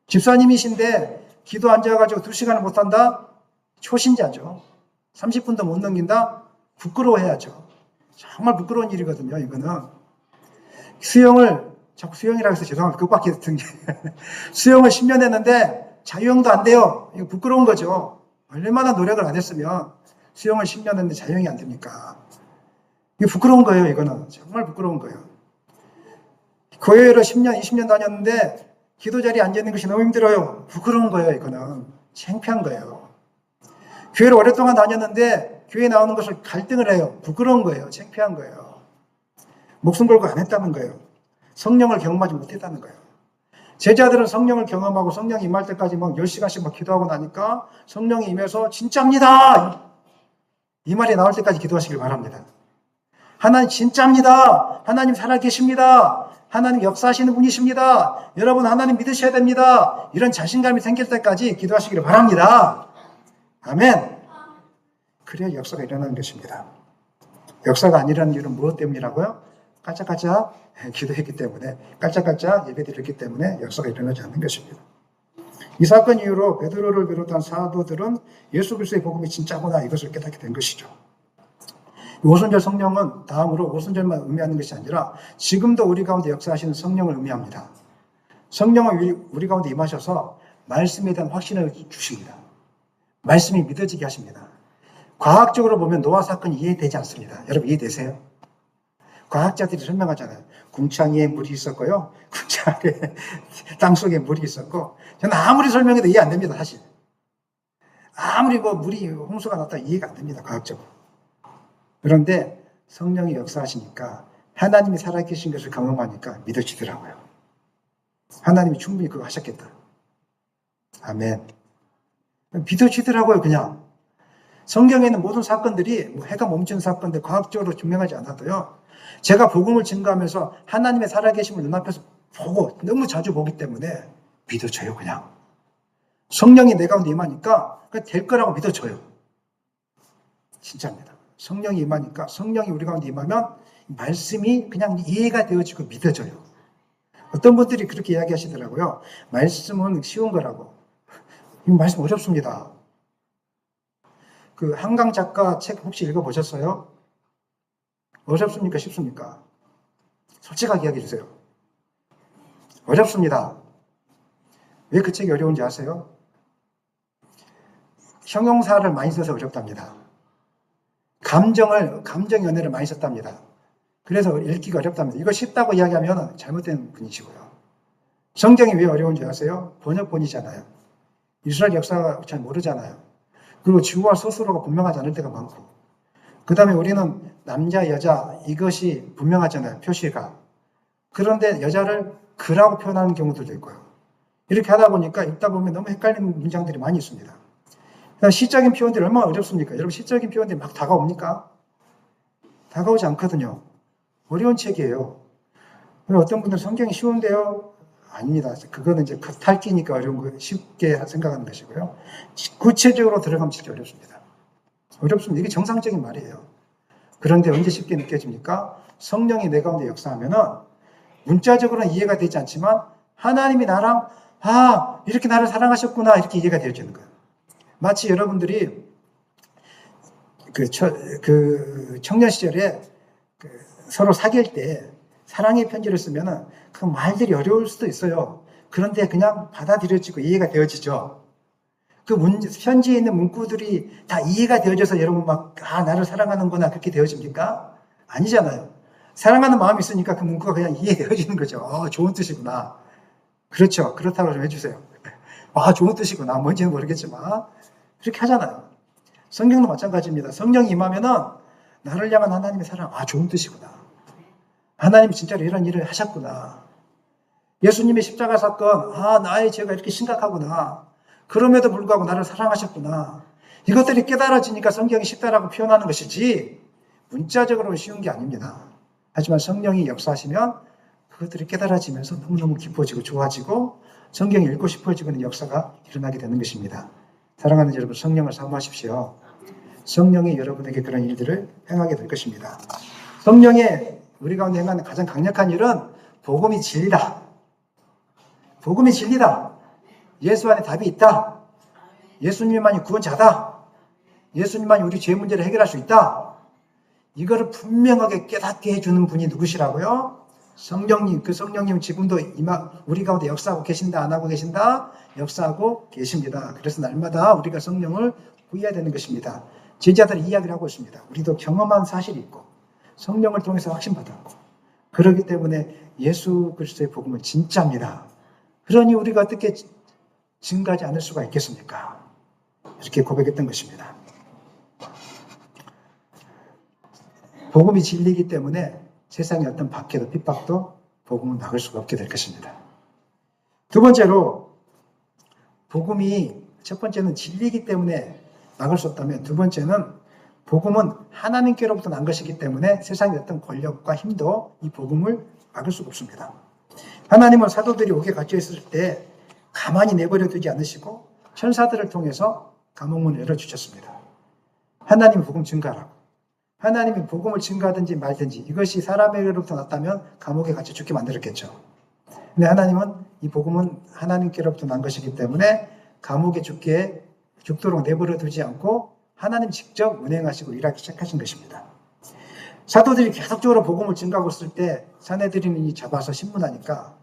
집사님이신데 기도 앉아가지고 2시간을 못한다? 초신자죠. 30분도 못 넘긴다? 부끄러워해야죠. 정말 부끄러운 일이거든요, 이거는. 자꾸 수영이라고 해서 죄송합니다. 그것밖에 든 게. 수영을 10년 했는데 자유형도 안 돼요. 이거 부끄러운 거죠. 얼마나 노력을 안 했으면 수영을 10년 했는데 자유형이 안 됩니까? 이게 부끄러운 거예요, 이거는. 정말 부끄러운 거예요. 교회를 10년, 20년 다녔는데 기도 자리에 앉아있는 것이 너무 힘들어요. 부끄러운 거예요, 이거는. 창피한 거예요. 교회를 오랫동안 다녔는데 교회 나오는 것을 갈등을 해요. 부끄러운 거예요. 창피한 거예요. 목숨 걸고 안 했다는 거예요. 성령을 경험하지 못했다는 거예요. 제자들은 성령을 경험하고 성령이 임할 때까지 막 10시간씩 막 기도하고 나니까 성령이 임해서 진짜입니다! 이 말이 나올 때까지 기도하시길 바랍니다. 하나님 진짜입니다. 하나님 살아계십니다. 하나님 역사하시는 분이십니다. 여러분 하나님 믿으셔야 됩니다. 이런 자신감이 생길 때까지 기도하시기를 바랍니다. 아멘. 그래야 역사가 일어나는 것입니다. 역사가 안 일어나는 이유는 무엇 때문이라고요? 깔짝깔짝 기도했기 때문에, 깔짝깔짝 예배드렸기 때문에 역사가 일어나지 않는 것입니다. 이 사건 이후로 베드로를 비롯한 사도들은 예수 그리스도의 복음이 진짜구나 이것을 깨닫게 된 것이죠. 오순절 성령은 다음으로 오순절만 의미하는 것이 아니라 지금도 우리 가운데 역사하시는 성령을 의미합니다. 성령은 우리 가운데 임하셔서 말씀에 대한 확신을 주십니다. 말씀이 믿어지게 하십니다. 과학적으로 보면 노아 사건이 이해되지 않습니다. 여러분 이해되세요? 과학자들이 설명하잖아요. 궁창에 물이 있었고요. 궁창에 땅속에 물이 있었고 저는 아무리 설명해도 이해 안 됩니다. 사실. 아무리 물이 홍수가 났다 이해가 안 됩니다. 과학적으로. 그런데 성령이 역사하시니까 하나님이 살아계신 것을 경험하니까 믿어지더라고요. 하나님이 충분히 그거 하셨겠다. 아멘. 믿어지더라고요, 그냥. 성경에 있는 모든 사건들이 해가 멈춘 사건들 과학적으로 증명하지 않아도요. 제가 복음을 증거하면서 하나님의 살아계심을 눈앞에서 보고 너무 자주 보기 때문에 믿어져요, 그냥. 성령이 내 가운데 임하니까 될 거라고 믿어져요. 진짜입니다. 성령이 임하니까 성령이 우리 가운데 임하면 말씀이 그냥 이해가 되어지고 믿어져요. 어떤 분들이 그렇게 이야기하시더라고요. 말씀은 쉬운 거라고. 이 말씀 어렵습니다. 그 한강 작가 책 혹시 읽어보셨어요? 어렵습니까? 쉽습니까? 솔직하게 이야기해 주세요. 어렵습니다. 왜 그 책이 어려운지 아세요? 형용사를 많이 써서 어렵답니다. 감정 연애를 많이 썼답니다. 그래서 읽기가 어렵답니다. 이거 쉽다고 이야기하면 잘못된 분이시고요. 성경이 왜 어려운지 아세요? 번역본이잖아요. 이스라엘 역사가 잘 모르잖아요. 그리고 주와 스스로가 분명하지 않을 때가 많고 그 다음에 우리는 남자, 여자 이것이 분명하잖아요. 표시가. 그런데 여자를 그라고 표현하는 경우들도 있고요. 이렇게 하다 보니까 읽다 보면 너무 헷갈리는 문장들이 많이 있습니다. 시적인 표현들이 얼마나 어렵습니까? 여러분 시적인 표현들이 막 다가옵니까? 다가오지 않거든요. 어려운 책이에요. 어떤 분들은 성경이 쉬운데요? 아닙니다. 그거는 이제 겉핥기니까 어려운 거 쉽게 생각하는 것이고요. 구체적으로 들어가면 진짜 어렵습니다. 어렵습니다. 이게 정상적인 말이에요. 그런데 언제 쉽게 느껴집니까? 성령이 내 가운데 역사하면은 문자적으로는 이해가 되지 않지만 하나님이 나랑 이렇게 나를 사랑하셨구나 이렇게 이해가 되어지는 거예요. 마치 여러분들이 청년 시절에 서로 사귈 때 사랑의 편지를 쓰면은 그 말들이 어려울 수도 있어요. 그런데 그냥 받아들여지고 이해가 되어지죠. 그 편지에 있는 문구들이 다 이해가 되어져서 여러분 나를 사랑하는구나 그렇게 되어집니까? 아니잖아요. 사랑하는 마음이 있으니까 그 문구가 그냥 이해되어지는 거죠. 좋은 뜻이구나. 그렇죠. 그렇다고 좀 해주세요. 좋은 뜻이구나. 뭔지는 모르겠지만 그렇게 하잖아요. 성경도 마찬가지입니다. 성령이 임하면은 나를 향한 하나님의 사랑, 좋은 뜻이구나. 하나님이 진짜로 이런 일을 하셨구나. 예수님의 십자가 사건, 나의 죄가 이렇게 심각하구나. 그럼에도 불구하고 나를 사랑하셨구나. 이것들이 깨달아지니까 성경이 쉽다라고 표현하는 것이지 문자적으로는 쉬운 게 아닙니다. 하지만 성령이 역사하시면 그것들이 깨달아지면서 너무너무 깊어지고 좋아지고 성경이 읽고 싶어지는 역사가 일어나게 되는 것입니다. 사랑하는 여러분, 성령을 사모하십시오. 성령이 여러분에게 그런 일들을 행하게 될 것입니다. 성령의 우리 가운데 행하는 가장 강력한 일은 복음이 진리다. 복음이 진리다. 예수 안에 답이 있다. 예수님만이 구원자다. 예수님만이 우리 죄 문제를 해결할 수 있다. 이거를 분명하게 깨닫게 해주는 분이 누구시라고요? 성령님. 그 성령님 지금도 우리 가운데 역사하고 계신다, 안 하고 계신다? 역사하고 계십니다. 그래서 날마다 우리가 성령을 구해야 되는 것입니다. 제자들이 이야기를 하고 있습니다. 우리도 경험한 사실이 있고 성령을 통해서 확신받았고 그렇기 때문에 예수 그리스도의 복음은 진짜입니다. 그러니 우리가 어떻게 증가하지 않을 수가 있겠습니까? 이렇게 고백했던 것입니다. 복음이 진리이기 때문에 세상의 어떤 박해도 핍박도 복음은 막을 수가 없게 될 것입니다. 두 번째로 복음이 첫 번째는 진리이기 때문에 막을 수 없다면 두 번째는 복음은 하나님께로부터 난 것이기 때문에 세상의 어떤 권력과 힘도 이 복음을 막을 수가 없습니다. 하나님은 사도들이 옥에 갇혀 있을 때 가만히 내버려 두지 않으시고 천사들을 통해서 감옥문을 열어주셨습니다. 하나님 복음 증가하라고. 하나님이 복음을 증가하든지 말든지 이것이 사람에게로부터 났다면 감옥에 갇혀 죽게 만들었겠죠. 근데 하나님은 이 복음은 하나님께로부터 난 것이기 때문에 감옥에 죽도록 내버려 두지 않고 하나님 직접 운행하시고 일하기 시작하신 것입니다. 사도들이 계속적으로 복음을 증가하고 있을 때 사내들인이 잡아서 신문하니까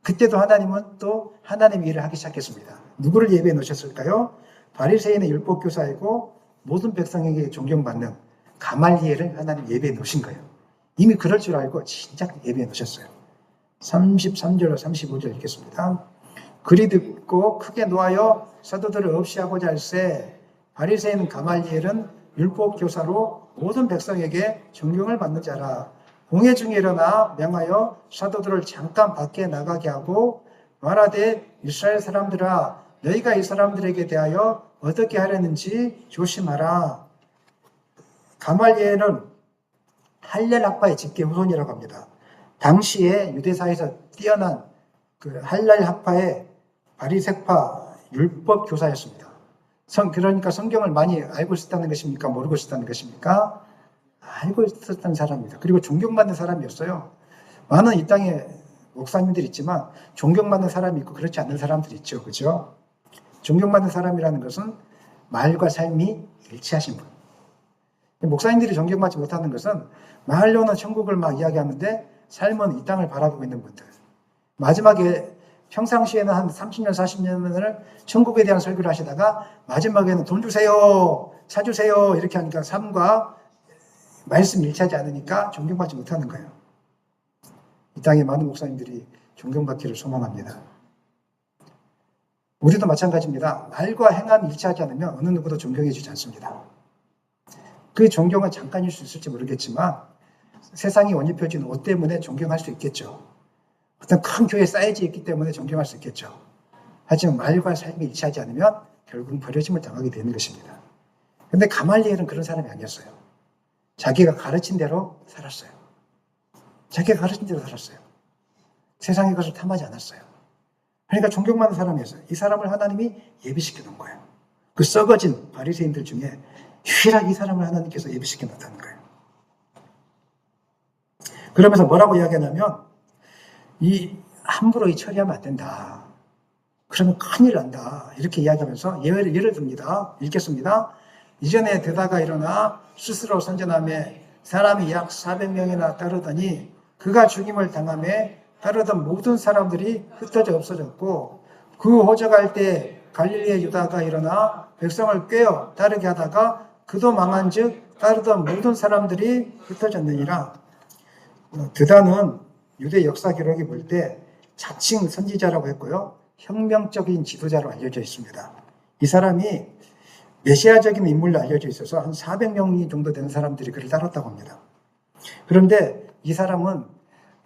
그때도 하나님은 또 하나님의 일을 하기 시작했습니다. 누구를 예배해 놓으셨을까요? 바리새인의 율법교사이고 모든 백성에게 존경받는 가말리엘을 하나님 예배해 놓으신 거예요. 이미 그럴 줄 알고 진작 예배해 놓으셨어요. 33절로 35절 읽겠습니다. 그리 듣고 크게 노하여 사도들을 없이 하고자 할세 바리새인 가말리엘은 율법교사로 모든 백성에게 존경을 받는 자라. 공회 중에 일어나 명하여 사도들을 잠깐 밖에 나가게 하고 말하되 이스라엘 사람들아 너희가 이 사람들에게 대하여 어떻게 하려는지 조심하라. 가말리엘은 할렐 학파의 직계 후손이라고 합니다. 당시에 유대사에서 뛰어난 그 할렐 학파의 바리새파 율법 교사였습니다. 그러니까 성경을 많이 알고 있었다는 것입니까? 모르고 있었다는 것입니까? 알고 있었던 사람입니다. 그리고 존경받는 사람이었어요. 많은 이 땅에 목사님들이 있지만 존경받는 사람이 있고 그렇지 않는 사람들이 있죠. 그죠? 존경받는 사람이라는 것은 말과 삶이 일치하신 분. 목사님들이 존경받지 못하는 것은 말로는 천국을 막 이야기하는데 삶은 이 땅을 바라보고 있는 분들. 마지막에 평상시에는 한 30년, 40년을 천국에 대한 설교를 하시다가 마지막에는 돈 주세요, 차 주세요 이렇게 하니까 삶과 말씀 일치하지 않으니까 존경받지 못하는 거예요. 이 땅의 많은 목사님들이 존경받기를 소망합니다. 우리도 마찬가지입니다. 말과 행함이 일치하지 않으면 어느 누구도 존경해 주지 않습니다. 그 존경은 잠깐일 수 있을지 모르겠지만 세상이 원입혀진 옷 때문에 존경할 수 있겠죠. 어떤 큰 교회 사이즈에 있기 때문에 존경할 수 있겠죠. 하지만 말과 삶이 일치하지 않으면 결국은 버려짐을 당하게 되는 것입니다. 그런데 가말리엘은 그런 사람이 아니었어요. 자기가 가르친 대로 살았어요. 자기가 가르친 대로 살았어요. 세상의 것을 탐하지 않았어요. 그러니까 존경받는 사람이었어요. 이 사람을 하나님이 예비시켜 놓은 거예요. 그 썩어진 바리새인들 중에 유일하게 이 사람을 하나님께서 예비시켜 놓았다는 거예요. 그러면서 뭐라고 이야기하냐면 함부로 처리하면 안 된다. 그러면 큰일 난다. 이렇게 이야기하면서 예를 듭니다. 읽겠습니다. 이전에 드다가 일어나 스스로 선전하며 사람이 약 400명이나 따르더니 그가 죽임을 당하며 따르던 모든 사람들이 흩어져 없어졌고 그 호적할 때 갈릴리의 유다가 일어나 백성을 꿰어 따르게 하다가 그도 망한즉 따르던 모든 사람들이 흩어졌느니라. 드다는 유대 역사 기록에 볼 때 자칭 선지자라고 했고요. 혁명적인 지도자로 알려져 있습니다. 이 사람이 메시아적인 인물로 알려져 있어서 한 400명 정도 되는 사람들이 그를 따랐다고 합니다. 그런데 이 사람은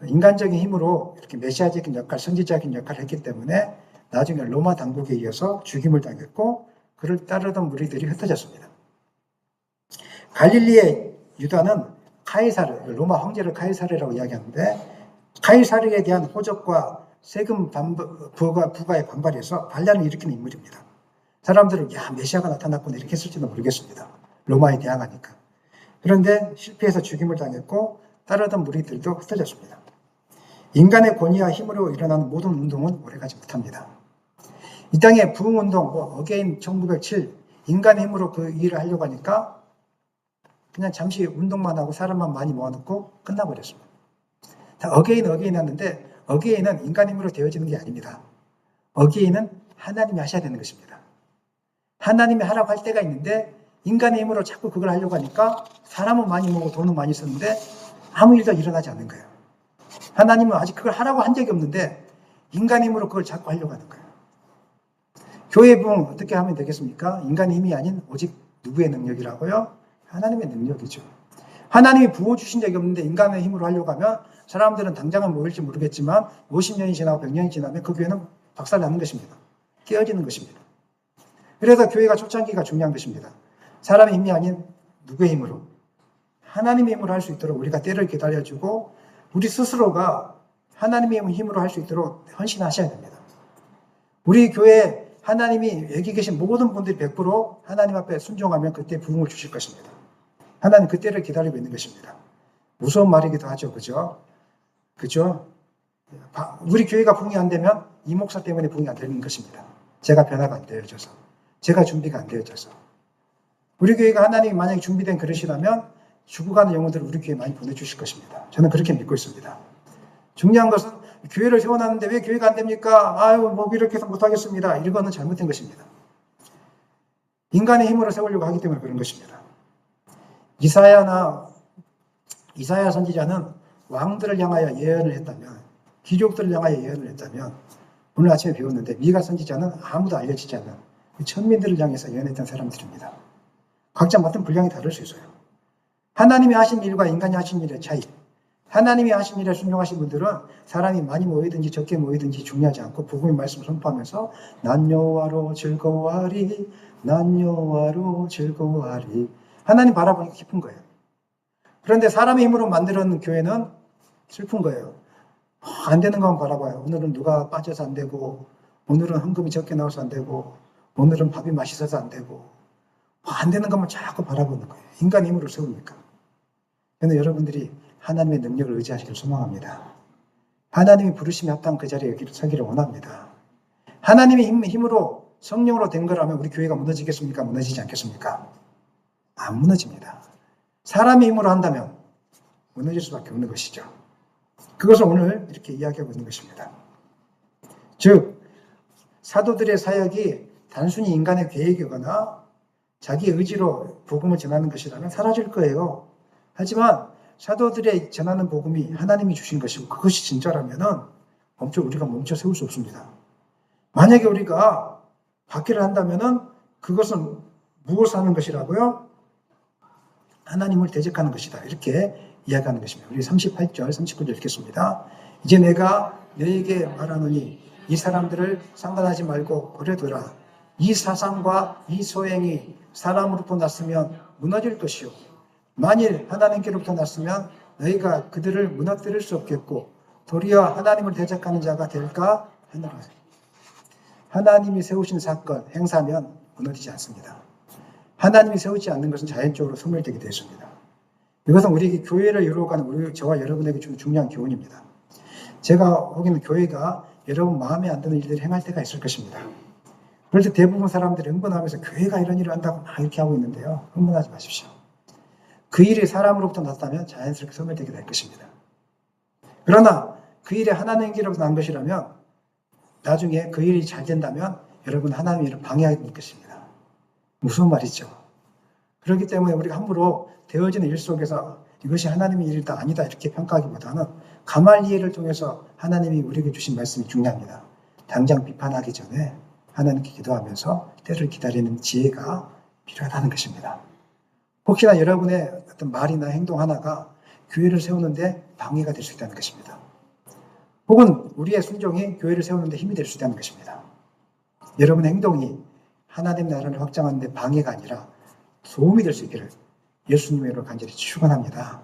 인간적인 힘으로 이렇게 메시아적인 역할, 선지자적인 역할을 했기 때문에 나중에 로마 당국에 의해서 죽임을 당했고 그를 따르던 무리들이 흩어졌습니다. 갈릴리의 유다는 카이사르, 로마 황제를 카이사르라고 이야기하는데 카이사르에 대한 호적과 세금 부과에 반발해서 반란을 일으키는 인물입니다. 사람들은 야 메시아가 나타났구나 이렇게 했을지도 모르겠습니다. 로마에 대항하니까. 그런데 실패해서 죽임을 당했고 따르던 무리들도 흩어졌습니다. 인간의 권위와 힘으로 일어나는 모든 운동은 오래가지 못합니다. 이 땅의 부흥운동, 어게인 1907 인간의 힘으로 그 일을 하려고 하니까 그냥 잠시 운동만 하고 사람만 많이 모아놓고 끝나버렸습니다. 다 어게인 하는데 어게인은 인간 힘으로 되어지는 게 아닙니다. 어게인은 하나님이 하셔야 되는 것입니다. 하나님이 하라고 할 때가 있는데 인간의 힘으로 자꾸 그걸 하려고 하니까 사람은 많이 모으고 돈은 많이 쓰는데 아무 일도 일어나지 않는 거예요. 하나님은 아직 그걸 하라고 한 적이 없는데 인간의 힘으로 그걸 자꾸 하려고 하는 거예요. 교회 부흥 어떻게 하면 되겠습니까? 인간의 힘이 아닌 오직 누구의 능력이라고요? 하나님의 능력이죠. 하나님이 부어주신 적이 없는데 인간의 힘으로 하려고 하면 사람들은 당장은 모일지 모르겠지만 50년이 지나고 100년이 지나면 그 교회는 박살나는 것입니다. 깨어지는 것입니다. 그래서 교회가 초창기가 중요한 것입니다. 사람의 힘이 아닌 누구의 힘으로? 하나님의 힘으로 할 수 있도록 우리가 때를 기다려주고 우리 스스로가 하나님의 힘으로 할 수 있도록 헌신하셔야 됩니다. 우리 교회 하나님이 여기 계신 모든 분들이 100% 하나님 앞에 순종하면 그때 부흥을 주실 것입니다. 하나님 그때를 기다리고 있는 것입니다. 무서운 말이기도 하죠. 그죠? 그죠? 우리 교회가 부흥이 안 되면 이 목사 때문에 부흥이 안 되는 것입니다. 제가 변화가 안 되어져서. 제가 준비가 안 되어져서. 우리 교회가 하나님이 만약에 준비된 그릇이라면 죽어가는 영혼들을 우리 교회에 많이 보내주실 것입니다. 저는 그렇게 믿고 있습니다. 중요한 것은 교회를 세워놨는데 왜 교회가 안 됩니까? 아유, 뭐 이렇게 해서 못하겠습니다. 이거는 잘못된 것입니다. 인간의 힘으로 세우려고 하기 때문에 그런 것입니다. 이사야 선지자는 왕들을 향하여 예언을 했다면, 귀족들을 향하여 예언을 했다면, 오늘 아침에 배웠는데 미가 선지자는 아무도 알려지지 않는 천민들을 향해서 예언했던 사람들입니다. 각자 맡은 분량이 다를 수 있어요. 하나님이 하신 일과 인간이 하신 일의 차이. 하나님이 하신 일에 순종하신 분들은 사람이 많이 모이든지 적게 모이든지 중요하지 않고 복음의 말씀을 선포하면서 난 여호와로 즐거워하리, 난 여호와로 즐거워하리. 하나님 바라보니까 기쁜 거예요. 그런데 사람의 힘으로 만들어놓은 교회는 슬픈 거예요. 안 되는 것만 바라봐요. 오늘은 누가 빠져서 안 되고, 오늘은 헌금이 적게 나와서 안 되고, 오늘은 밥이 맛있어서 안 되고, 안 되는 것만 자꾸 바라보는 거예요. 인간 힘으로 세우니까. 저는 여러분들이 하나님의 능력을 의지하시길 소망합니다. 하나님이 부르심에 합당한 그 자리에 서기를 원합니다. 하나님의 힘으로 성령으로 된 거라면 우리 교회가 무너지겠습니까? 무너지지 않겠습니까? 안 무너집니다. 사람의 힘으로 한다면 무너질 수밖에 없는 것이죠. 그것을 오늘 이렇게 이야기하고 있는 것입니다. 즉 사도들의 사역이 단순히 인간의 계획이거나 자기 의지로 복음을 전하는 것이라면 사라질 거예요. 하지만 사도들의 전하는 복음이 하나님이 주신 것이고 그것이 진짜라면 우리가 멈춰 세울 수 없습니다. 만약에 우리가 박해를 한다면 그것은 무엇을 하는 것이라고요? 하나님을 대적하는 것이다. 이렇게 이야기하는 것입니다. 우리 38절, 39절 읽겠습니다. 이제 내가 너에게 말하노니 이 사람들을 상관하지 말고 버려두라. 이 사상과 이 소행이 사람으로부터 났으면 무너질 것이요. 만일 하나님께로부터 났으면 너희가 그들을 무너뜨릴 수 없겠고 도리어 하나님을 대적하는 자가 될까 하노라. 하나님이 세우신 사건, 행사면 무너지지 않습니다. 하나님이 세우지 않는 것은 자연적으로 소멸되게 되어 있습니다. 이것은 우리 교회를 이루어가는 저와 여러분에게 좀 중요한 교훈입니다. 제가 보기에는 교회가 여러분 마음에 안 드는 일들을 행할 때가 있을 것입니다. 그럴 때 대부분 사람들이 흥분하면서 교회가 이런 일을 한다고 막 이렇게 하고 있는데요. 흥분하지 마십시오. 그 일이 사람으로부터 났다면 자연스럽게 소멸되게 될 것입니다. 그러나 그 일이 하나님께로부터 난 것이라면 나중에 그 일이 잘 된다면 여러분 하나님의 일을 방해하게 될 것입니다. 무슨 말이죠? 그렇기 때문에 우리가 함부로 되어지는 일 속에서 이것이 하나님의 일이다 아니다 이렇게 평가하기보다는 가말리엘을 통해서 하나님이 우리에게 주신 말씀이 중요합니다. 당장 비판하기 전에 하나님께 기도하면서 때를 기다리는 지혜가 필요하다는 것입니다. 혹시나 여러분의 어떤 말이나 행동 하나가 교회를 세우는데 방해가 될 수 있다는 것입니다. 혹은 우리의 순종이 교회를 세우는데 힘이 될 수 있다는 것입니다. 여러분의 행동이 하나님 나라를 확장하는 데 방해가 아니라 도움이 될 수 있기를 예수님의 이름으로 간절히 축원합니다.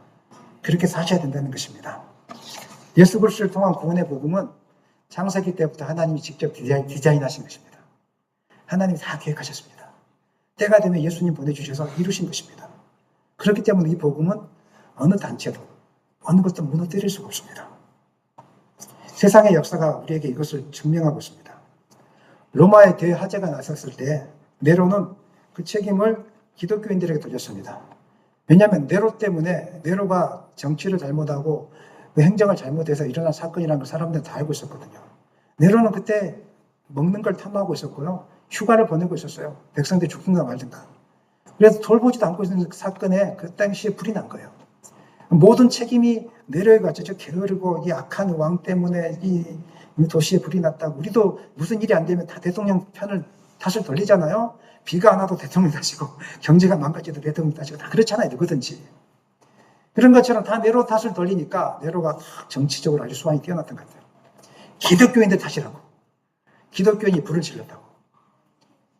그렇게 사셔야 된다는 것입니다. 예수 그리스도를 통한 구원의 복음은 창세기 때부터 하나님이 직접 디자인하신 것입니다. 하나님이 다 계획하셨습니다. 때가 되면 예수님 보내주셔서 이루신 것입니다. 그렇기 때문에 이 복음은 어느 단체도 어느 것도 무너뜨릴 수가 없습니다. 세상의 역사가 우리에게 이것을 증명하고 있습니다. 로마의 대화재가 났었을 때 네로는 그 책임을 기독교인들에게 돌렸습니다. 왜냐하면 네로 때문에 네로가 정치를 잘못하고 행정을 잘못해서 일어난 사건이라는 걸 사람들은 다 알고 있었거든요. 네로는 그때 먹는 걸 탐하고 있었고요. 휴가를 보내고 있었어요. 백성들이 죽든가 말든가. 그래서 돌보지도 않고 있는 사건에 그 당시에 불이 난 거예요. 모든 책임이 네로에 갔죠. 저 게으르고 이 악한 왕 때문에 이 도시에 불이 났다고. 우리도 무슨 일이 안 되면 다 대통령 탓을 돌리잖아요. 비가 안 와도 대통령 탓이고 경제가 망가져도 대통령 탓이고 다 그렇잖아요. 누구든지. 그런 것처럼 다 네로 탓을 돌리니까 네로가 정치적으로 아주 수완이 뛰어났던 것 같아요. 기독교인들 탓이라고. 기독교인이 불을 질렀다고.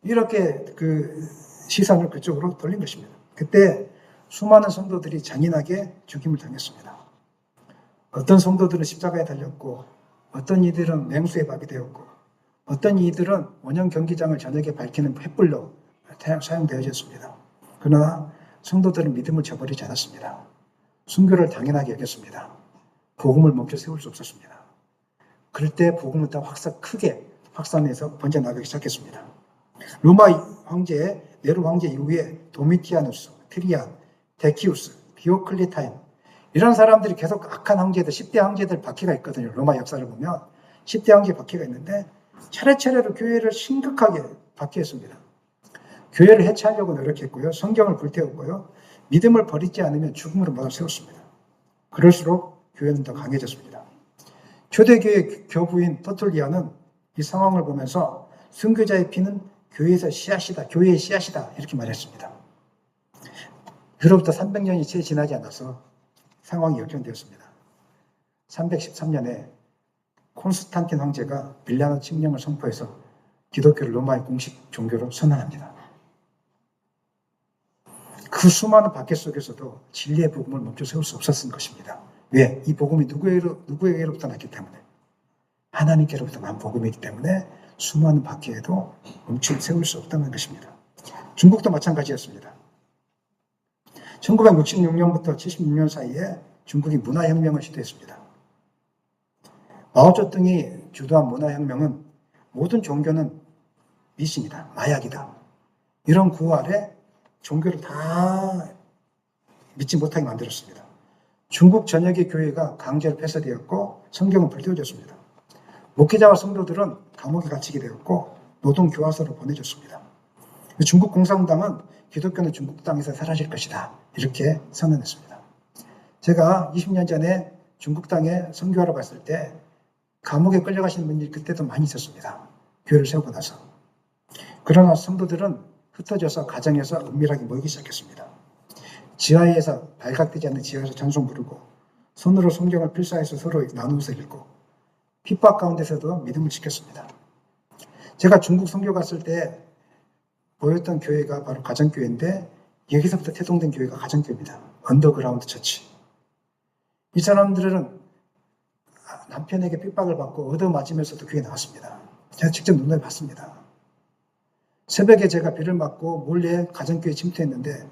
이렇게 그 시선을 그쪽으로 돌린 것입니다. 그때 수많은 성도들이 잔인하게 죽임을 당했습니다. 어떤 성도들은 십자가에 달렸고 어떤 이들은 맹수의 밥이 되었고 어떤 이들은 원형 경기장을 저녁에 밝히는 횃불로 사용되어졌습니다. 그러나 성도들은 믿음을 저버리지 않았습니다. 순교를 당연하게 여겼습니다. 복음을 멈춰 세울 수 없었습니다. 그럴 때 복음은 더 크게 확산해서 번져나가기 시작했습니다. 로마 황제, 네로 황제 이후에 도미티아누스, 트리안, 데키우스, 디오클리타인 이런 사람들이 계속 악한 황제들, 10대 황제들 바퀴가 있거든요. 로마 역사를 보면 10대 황제 바퀴가 있는데 차례차례로 교회를 심각하게 바퀴했습니다. 교회를 해체하려고 노력했고요. 성경을 불태웠고요. 믿음을 버리지 않으면 죽음으로 몰아 세웠습니다. 그럴수록 교회는 더 강해졌습니다. 초대교회 교부인 터툴리아는 이 상황을 보면서 순교자의 피는 교회에서 씨앗이다, 교회의 씨앗이다 이렇게 말했습니다. 그로부터 300년이 채 지나지 않아서 상황이 역전되었습니다. 313년에 콘스탄틴 황제가 밀라노 칙령을 선포해서 기독교를 로마의 공식 종교로 선언합니다. 그 수많은 박해 속에서도 진리의 복음을 멈춰 세울 수 없었던 것입니다. 왜? 이 복음이 누구에게로부터 났기 때문에 하나님께로부터 난 복음이기 때문에 수많은 박해에도 멈춰 세울 수 없다는 것입니다. 중국도 마찬가지였습니다. 1966년부터 76년 사이에 중국이 문화혁명을 시도했습니다. 마오쩌둥이 주도한 문화혁명은 모든 종교는 미신이다, 마약이다. 이런 구호 아래 종교를 다 믿지 못하게 만들었습니다. 중국 전역의 교회가 강제로 폐쇄되었고 성경은 불태워졌습니다. 목회자와 성도들은 감옥에 갇히게 되었고 노동교화소로 보내졌습니다. 중국 공산당은 기독교는 중국 땅에서 사라질 것이다 이렇게 선언했습니다. 제가 20년 전에 중국 땅에 선교하러 갔을 때 감옥에 끌려가시는 분들이 그때도 많이 있었습니다. 교회를 세우고 나서. 그러나 성도들은 흩어져서 가정에서 은밀하게 모이기 시작했습니다. 지하에서 발각되지 않는 지하에서 찬송 부르고 손으로 성경을 필사해서 서로 나누어서 읽고 핍박 가운데서도 믿음을 지켰습니다. 제가 중국 선교 갔을 때 보였던 교회가 바로 가정교회인데 여기서부터 태동된 교회가 가정교회입니다. 언더그라운드 처치. 이 사람들은 남편에게 핍박을 받고 얻어맞으면서도 교회에 나왔습니다. 제가 직접 눈에 봤습니다. 새벽에 제가 비를 맞고 몰래 가정교회에 침투했는데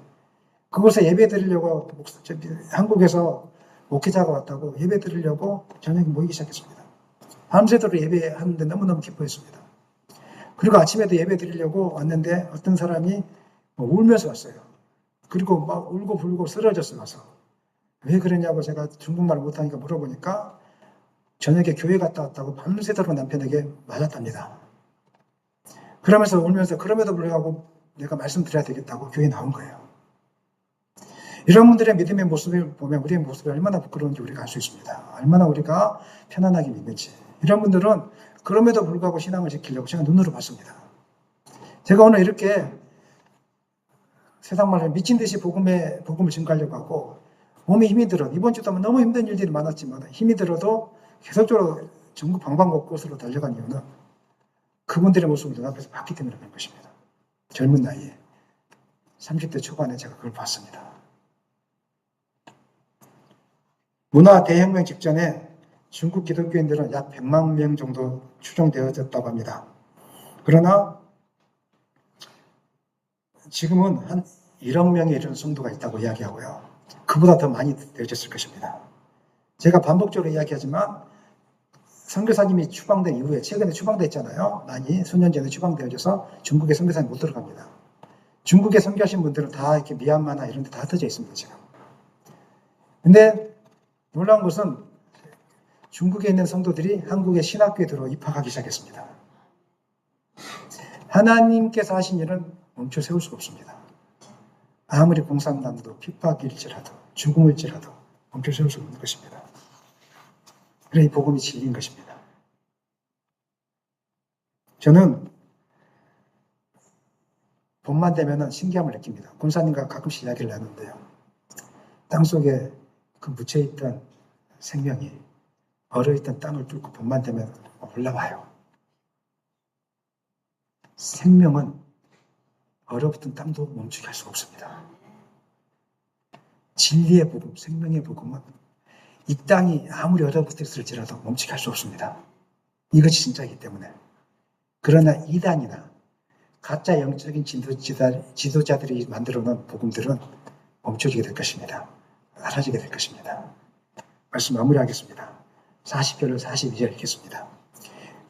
그곳에 예배 드리려고 한국에서 목회자가 왔다고 예배 드리려고 저녁에 모이기 시작했습니다. 밤새도록 예배하는데 너무너무 기뻐했습니다. 그리고 아침에도 예배 드리려고 왔는데 어떤 사람이 울면서 왔어요. 그리고 막 울고 불고 쓰러졌어요. 와서. 왜 그러냐고 제가 중국말 못하니까 물어보니까 저녁에 교회 갔다 왔다고 밤새도록 남편에게 맞았답니다. 그러면서 울면서 그럼에도 불구하고 내가 말씀드려야 되겠다고 교회에 나온 거예요. 이런 분들의 믿음의 모습을 보면 우리의 모습이 얼마나 부끄러운지 우리가 알 수 있습니다. 얼마나 우리가 편안하게 믿는지. 이런 분들은 그럼에도 불구하고 신앙을 지키려고 제가 눈으로 봤습니다. 제가 오늘 이렇게 세상 말로 미친 듯이 복음을 증가하려고 하고 몸에 힘이 들어 이번 주도 너무 힘든 일들이 많았지만 힘이 들어도 계속적으로 전국 방방곡곡으로 달려간 이유는 그분들의 모습을 눈앞에서 봤기 때문에 그런 것입니다. 젊은 나이에 30대 초반에 제가 그걸 봤습니다. 문화 대혁명 직전에 중국 기독교인들은 약 100만 명 정도 추정되어졌다고 합니다. 그러나 지금은 한 1억 명에 이르는 성도가 있다고 이야기하고요. 그보다 더 많이 되어졌을 것입니다. 제가 반복적으로 이야기하지만 선교사님이 추방된 이후에 최근에 추방됐잖아요. 많이 수년 전에 추방되어져서 중국에 선교사님 못 들어갑니다. 중국에 선교하신 분들은 다 이렇게 미얀마나 이런 데 다 흩어져 있습니다. 지금. 근데 놀라운 것은 중국에 있는 성도들이 한국의 신학교에 들어 입학하기 시작했습니다. 하나님께서 하신 일은 멈춰 세울 수가 없습니다. 아무리 공산당도 핍박일지라도 죽음일지라도 멈춰 세울 수 없는 것입니다. 그래 이 복음이 진리인 것입니다. 저는 봄만 되면 신기함을 느낍니다. 권사님과 가끔씩 이야기를 나누는데요. 땅속에 그 묻혀있던 생명이 얼어있던 땅을 뚫고 봄만 되면 올라와요. 생명은 얼어붙은 땅도 멈추게 할 수가 없습니다. 진리의 복음, 생명의 복음은 이 땅이 아무리 얼어붙었을지라도 멈추게 할 수 없습니다. 이것이 진짜이기 때문에. 그러나 이단이나 가짜 영적인 지도자들이 만들어 놓은 복음들은 멈춰지게 될 것입니다. 사라지게 될 것입니다. 말씀 마무리하겠습니다. 40절로 42절 읽겠습니다.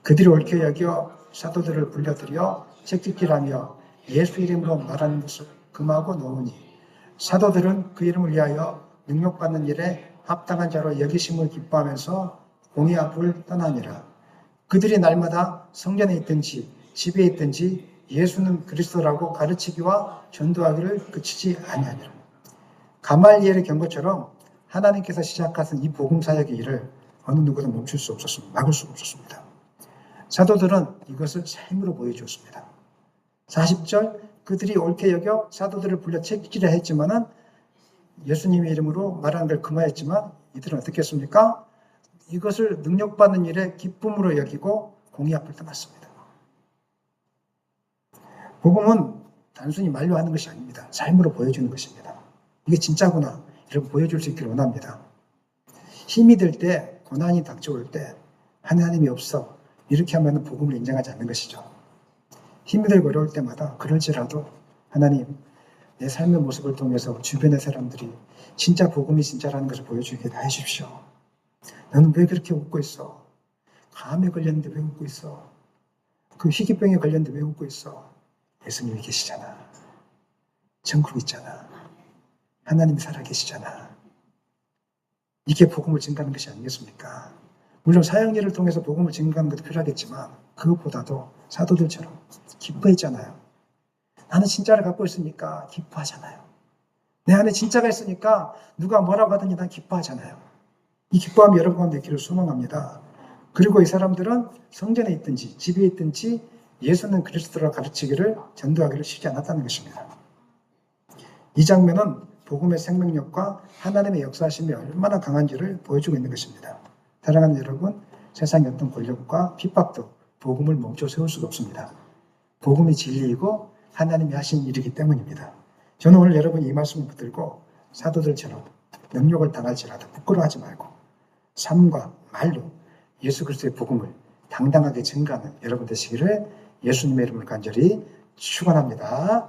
그들이 옳게 여겨 사도들을 불러들여 책찍질하며 예수 이름으로 말하는 것을 금하고 놓으니 사도들은 그 이름을 위하여 능력받는 일에 합당한 자로 여기심을 기뻐하면서 공의 앞을 떠나니라. 그들이 날마다 성전에 있든지 집에 있든지 예수는 그리스도라고 가르치기와 전도하기를 그치지 아니하니라. 가말리엘의 경고처럼 하나님께서 시작하신 이 복음 사역의 일을 어느 누구도 멈출 수 없었습니다. 막을 수 없었습니다. 사도들은 이것을 삶으로 보여주었습니다. 40절 그들이 옳게 여겨 사도들을 불러 책찍질을 했지만은 예수님의 이름으로 말하는 걸 금하였지만 이들은 어떻게 했습니까? 이것을 능력받는 일에 기쁨으로 여기고 공의 앞을 떠났습니다. 복음은 단순히 말로 하는 것이 아닙니다. 삶으로 보여주는 것입니다. 이게 진짜구나. 이렇게 보여줄 수 있기를 원합니다. 힘이 들 때, 고난이 닥쳐올 때 하나님이 없어. 이렇게 하면 복음을 인정하지 않는 것이죠. 힘이 들고 어려울 때마다 그럴지라도 하나님 내 삶의 모습을 통해서 주변의 사람들이 진짜 복음이 진짜라는 것을 보여주게 해 주십시오. 너는 왜 그렇게 웃고 있어? 감에 걸렸는데 왜 웃고 있어? 그 희귀병에 걸렸는데 왜 웃고 있어? 예수님이 계시잖아. 천국 있잖아. 하나님이 살아계시잖아. 이게 복음을 증가하는 것이 아니겠습니까? 물론 사역일을 통해서 복음을 증가하는 것도 필요하겠지만 그것보다도 사도들처럼 기뻐했잖아요. 나는 진짜를 갖고 있으니까 기뻐하잖아요. 내 안에 진짜가 있으니까 누가 뭐라고 하든지 난 기뻐하잖아요. 이 기뻐함이 여러분 가운데 있기를 소망합니다. 그리고 이 사람들은 성전에 있든지 집에 있든지 예수는 그리스도라 가르치기를 전도하기를 쉽지 않았다는 것입니다. 이 장면은 복음의 생명력과 하나님의 역사하심이 얼마나 강한지를 보여주고 있는 것입니다. 사랑하는 여러분, 세상의 어떤 권력과 핍박도 복음을 멈춰 세울 수가 없습니다. 복음이 진리이고 하나님이 하신 일이기 때문입니다. 저는 오늘 여러분이 이 말씀을 붙들고 사도들처럼 능력을 당할지라도 부끄러워하지 말고 삶과 말로 예수 그리스도의 복음을 당당하게 증거하는 여러분 되시기를 예수님의 이름으로 간절히 축원합니다.